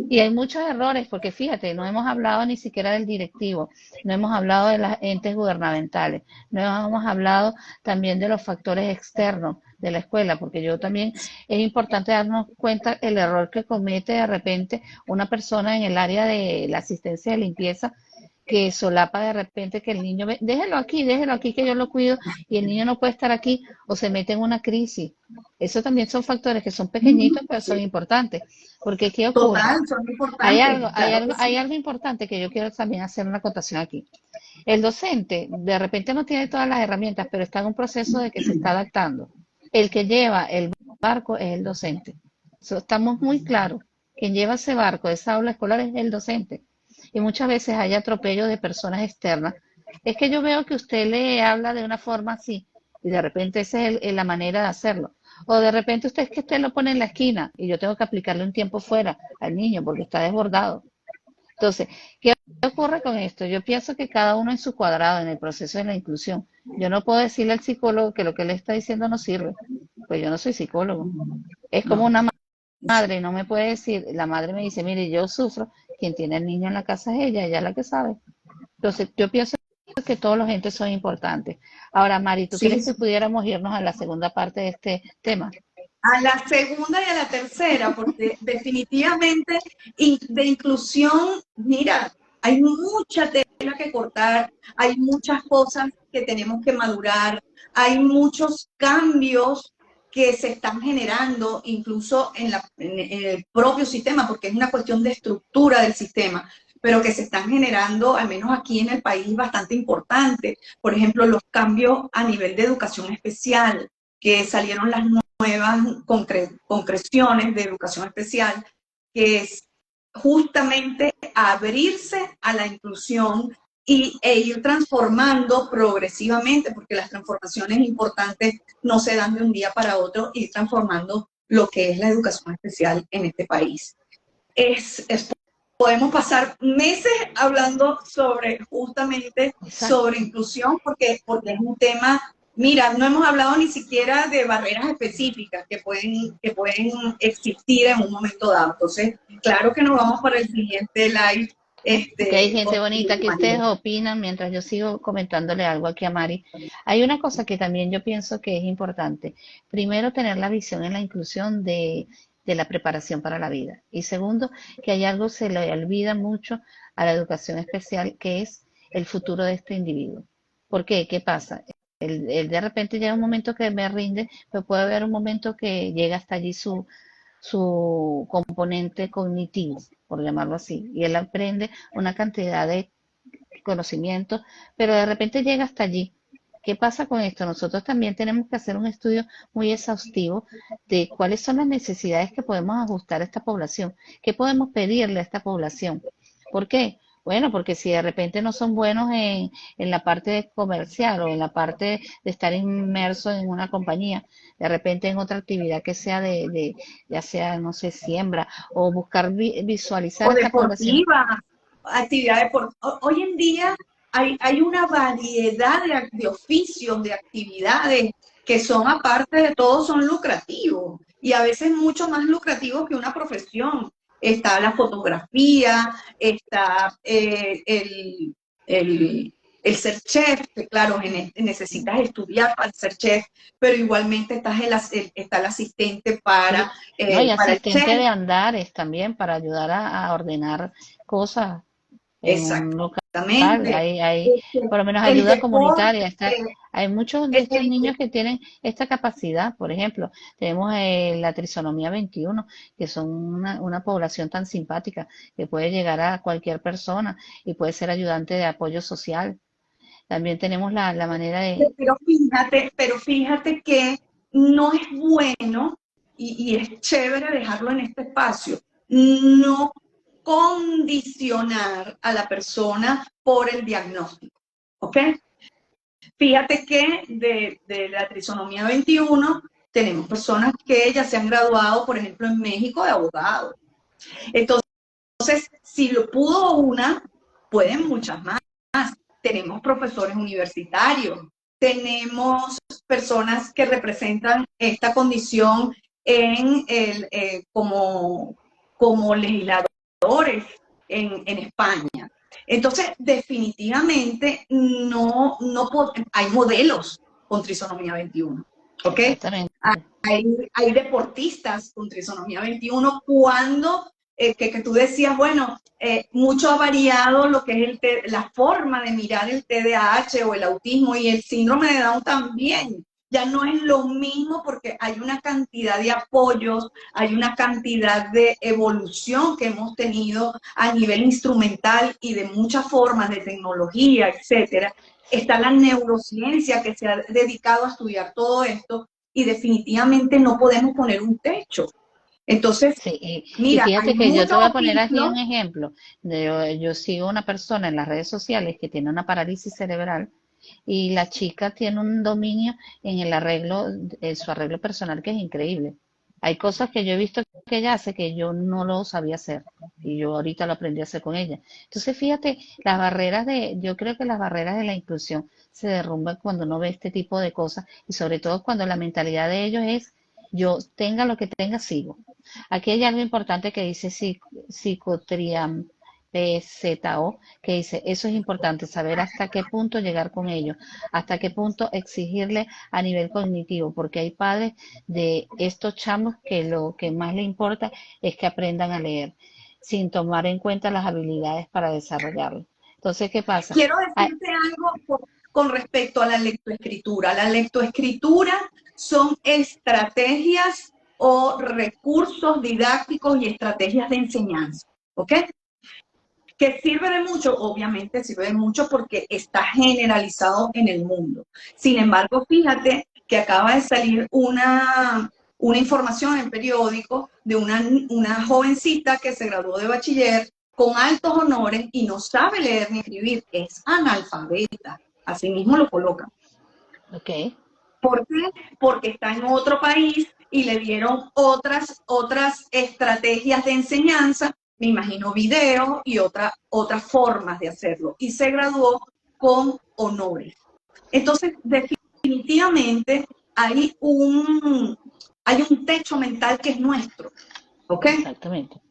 Y hay muchos errores, porque fíjate, no hemos hablado ni siquiera del directivo, no hemos hablado de las entes gubernamentales, no hemos hablado también de los factores externos de la escuela, porque yo también es importante darnos cuenta el error que comete de repente una persona en el área de la asistencia de limpieza que solapa de repente que el niño ve, déjelo aquí que yo lo cuido y el niño no puede estar aquí o se mete en una crisis. Eso también son factores que son pequeñitos pero son importantes. Porque ¿qué ocurre? Total, son importantes, claro que Hay sí. algo importante que yo quiero también hacer una acotación aquí. El docente de repente no tiene todas las herramientas, pero está en un proceso de que se está adaptando. El que lleva el barco es el docente. Estamos muy claros. Quien lleva ese barco, esa aula escolar es el docente. Y muchas veces hay atropello de personas externas. Es que yo veo que usted le habla de una forma así y de repente esa es la manera de hacerlo. O de repente usted lo pone en la esquina y yo tengo que aplicarle un tiempo fuera al niño porque está desbordado. Entonces, ¿qué ocurre con esto? Yo pienso que cada uno en su cuadrado en el proceso de la inclusión. Yo no puedo decirle al psicólogo que lo que él está diciendo no sirve, pues yo no soy psicólogo. Es como No. una madre, no me puede decir, la madre me dice, mire, yo sufro, quien tiene el niño en la casa es ella es la que sabe. Entonces, yo pienso que todos los entes son importantes. Ahora, Mari, ¿tú Sí, crees que sí. pudiéramos irnos a la segunda parte de este tema? A la segunda y a la tercera, porque definitivamente de inclusión, mira, hay mucha tela que cortar, hay muchas cosas que tenemos que madurar, hay muchos cambios que se están generando incluso en el propio sistema, porque es una cuestión de estructura del sistema, pero que se están generando, al menos aquí en el país, bastante importante. Por ejemplo, los cambios a nivel de educación especial, que salieron las nuevas concreciones de educación especial, que es justamente abrirse a la inclusión e ir transformando progresivamente, porque las transformaciones importantes no se dan de un día para otro, ir transformando lo que es la educación especial en este país. Podemos pasar meses hablando sobre justamente Exacto. sobre inclusión porque es un tema, mira, no hemos hablado ni siquiera de barreras específicas que pueden existir en un momento dado. Entonces, claro que nos vamos para el siguiente live Ok, gente contigo, bonita, ¿qué ustedes María. opinan mientras yo sigo comentándole algo aquí a Mari? Hay una cosa que también yo pienso que es importante. Primero, tener la visión en la inclusión de la preparación para la vida. Y segundo, que hay algo se le olvida mucho a la educación especial, que es el futuro de este individuo. ¿Por qué? ¿Qué pasa? Él de repente llega un momento que me rinde, pero puede haber un momento que llega hasta allí su componente cognitivo, por llamarlo así, y él aprende una cantidad de conocimientos, pero de repente llega hasta allí. ¿Qué pasa con esto? Nosotros también tenemos que hacer un estudio muy exhaustivo de cuáles son las necesidades que podemos ajustar a esta población, qué podemos pedirle a esta población. ¿Por qué? Bueno, porque si de repente no son buenos en la parte comercial o en la parte de estar inmerso en una compañía, de repente en otra actividad que sea ya sea, no sé, siembra o buscar visualizar O esta población. deportiva, actividades. Hoy en día hay una variedad de oficios, de actividades que son, aparte de todo, son lucrativos y a veces mucho más lucrativos que una profesión. Está la fotografía, está el, el ser chef, que claro, necesitas estudiar para ser chef, pero igualmente está el asistente No, y para el asistente chef. de andares también para ayudar a ordenar cosas en un local. Exactamente. Hay por lo menos El ayuda deporte, comunitaria. Hay muchos de el, estos el- niños que tienen esta capacidad. Por ejemplo, tenemos la trisonomía 21, que son una población tan simpática que puede llegar a cualquier persona y puede ser ayudante de apoyo social. También tenemos la manera de... pero fíjate que no es bueno y es chévere dejarlo en este espacio, no condicionar a la persona por el diagnóstico, ¿ok? Fíjate que de la trisonomía 21 tenemos personas que ya se han graduado, por ejemplo, en México de abogados. Entonces, si lo pudo una, pueden muchas más. Tenemos profesores universitarios, tenemos personas que representan esta condición como legisladores en España. Entonces, definitivamente hay modelos con trisonomía 21, ¿ok? Exactamente. Hay deportistas con trisonomía 21 cuando, que tú decías, bueno, mucho ha variado lo que es la forma de mirar el TDAH o el autismo y el síndrome de Down también. Ya no es lo mismo porque hay una cantidad de apoyos, hay una cantidad de evolución que hemos tenido a nivel instrumental y de muchas formas de tecnología, etcétera. Está la neurociencia que se ha dedicado a estudiar todo esto y definitivamente no podemos poner un techo. Entonces, Sí, y mira, hay fíjate que yo te muchos voy a poner aquí oficios. un ejemplo. Yo sigo una persona en las redes sociales que tiene una parálisis cerebral y la chica tiene un dominio en el arreglo, en su arreglo personal que es increíble. Hay cosas que yo he visto que ella hace que yo no lo sabía hacer y yo ahorita lo aprendí a hacer con ella. Entonces, fíjate, yo creo que las barreras de la inclusión se derrumban cuando uno ve este tipo de cosas y sobre todo cuando la mentalidad de ellos es yo tenga lo que tenga, sigo. Aquí hay algo importante que dice psicotriam PZO, que dice, eso es importante, saber hasta qué punto llegar con ellos, hasta qué punto exigirle a nivel cognitivo, porque hay padres de estos chamos que lo que más le importa es que aprendan a leer, sin tomar en cuenta las habilidades para desarrollarlo. Entonces, ¿qué pasa? Quiero Ah, decirte algo con respecto a la lectoescritura. La lectoescritura son estrategias o recursos didácticos y estrategias de enseñanza, ¿ok? Que sirve de mucho, obviamente sirve de mucho porque está generalizado en el mundo. Sin embargo, fíjate que acaba de salir una información en periódico de una jovencita que se graduó de bachiller con altos honores y no sabe leer ni escribir, es analfabeta, así mismo lo colocan. ok. ¿Por qué? Porque está en otro país y le dieron otras estrategias de enseñanza, me imagino videos y otras formas de hacerlo. Y se graduó con honores. Entonces, definitivamente hay un techo mental que es nuestro, ¿ok? Exactamente.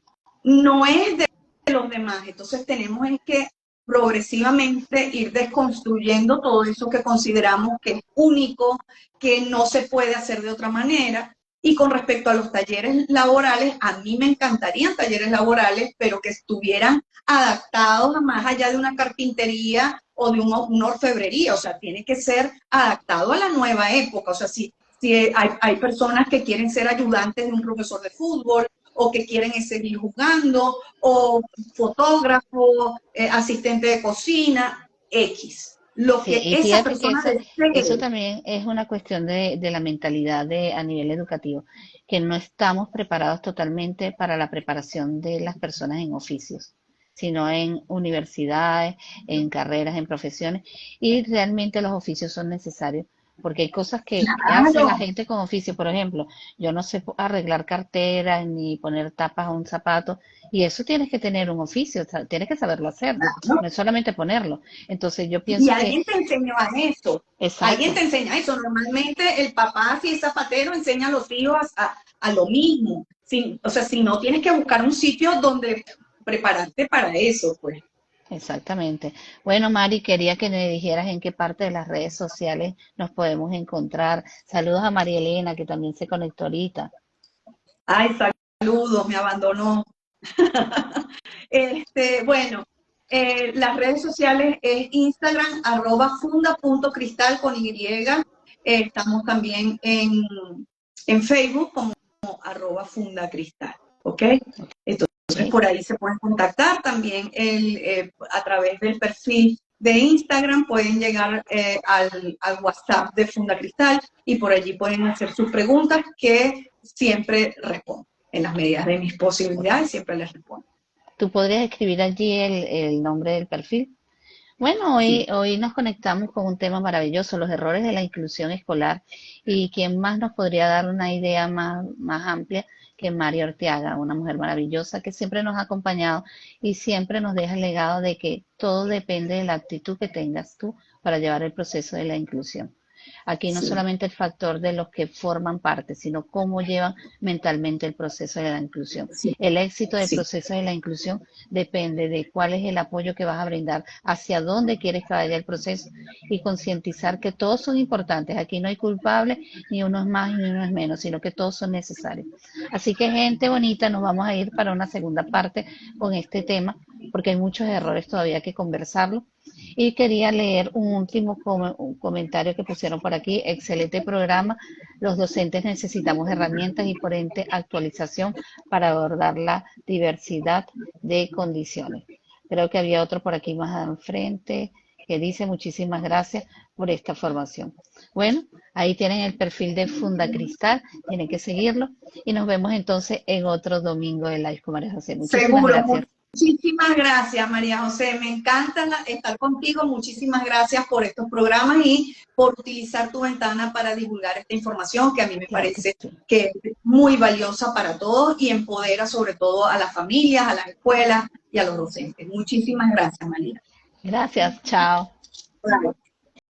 No es de los demás. Entonces tenemos que progresivamente ir desconstruyendo todo eso que consideramos que es único, que no se puede hacer de otra manera. Y con respecto a los talleres laborales, a mí me encantarían talleres laborales, pero que estuvieran adaptados a más allá de una carpintería o de una orfebrería. O sea, tiene que ser adaptado a la nueva época. O sea, si hay personas que quieren ser ayudantes de un profesor de fútbol, o que quieren seguir jugando, o fotógrafo, asistente de cocina, X. Lo Sí, que y esa fíjate que persona eso desee. también es una cuestión de la mentalidad a nivel educativo, que no estamos preparados totalmente para la preparación de las personas en oficios, sino en universidades, en carreras, en profesiones, y realmente los oficios son necesarios, porque hay cosas que hace la Claro, gente con oficio, por ejemplo, yo no sé arreglar carteras ni poner tapas a un zapato, y eso tienes que tener un oficio, tienes que saberlo hacer, claro. no es solamente ponerlo. Entonces yo Y pienso que alguien te enseñó a eso. Alguien te exacto, enseña eso. Normalmente el papá, si es zapatero, enseña a los hijos a lo mismo. O sea, si no, tienes que buscar un sitio donde prepararte para eso, pues. exactamente. Bueno, Mari, quería que me dijeras en qué parte de las redes sociales nos podemos encontrar. Saludos a María Elena, que también se conectó ahorita. Ay, saludos, me abandonó. Bueno, las redes sociales es Instagram, @funda.cristal con Y. Estamos también en Facebook como @fundacristal, ¿ok? Entonces ¿Ok? por ahí se pueden contactar también a través del perfil de Instagram, pueden llegar al WhatsApp de Funda Cristal y por allí pueden hacer sus preguntas que siempre respondo. En las medidas de mis posibilidades siempre les respondo. ¿Tú podrías escribir allí el nombre del perfil? Bueno, Sí. hoy nos conectamos con un tema maravilloso, los errores de la inclusión escolar, y quién más nos podría dar una idea más amplia que María Orteaga, una mujer maravillosa que siempre nos ha acompañado y siempre nos deja el legado de que todo depende de la actitud que tengas tú para llevar el proceso de la inclusión. Aquí no Sí, solamente el factor de los que forman parte, sino cómo llevan mentalmente el proceso de la inclusión. sí, El éxito del sí, proceso de la inclusión depende de cuál es el apoyo que vas a brindar, hacia dónde quieres que vaya el proceso y concientizar que todos son importantes. Aquí no hay culpable, ni uno es más ni uno es menos, sino que todos son necesarios. Así que gente bonita, nos vamos a ir para una segunda parte con este tema, porque hay muchos errores todavía que conversarlo. Y quería leer un último un comentario que pusieron por aquí. Excelente programa. Los docentes necesitamos herramientas y por ende actualización para abordar la diversidad de condiciones. Creo que había otro por aquí más enfrente que dice muchísimas gracias por esta formación. Bueno, ahí tienen el perfil de Funda Cristal, tienen que seguirlo y nos vemos entonces en otro domingo de Live con María José. Muchísimas seguro. gracias. Muchísimas gracias, María José. Me encanta estar contigo. Muchísimas gracias por estos programas y por utilizar tu ventana para divulgar esta información que a mí me Claro que parece sí. que es muy valiosa para todos y empodera sobre todo a las familias, a las escuelas y a los docentes. Muchísimas gracias, María. Gracias, chao. Bravo.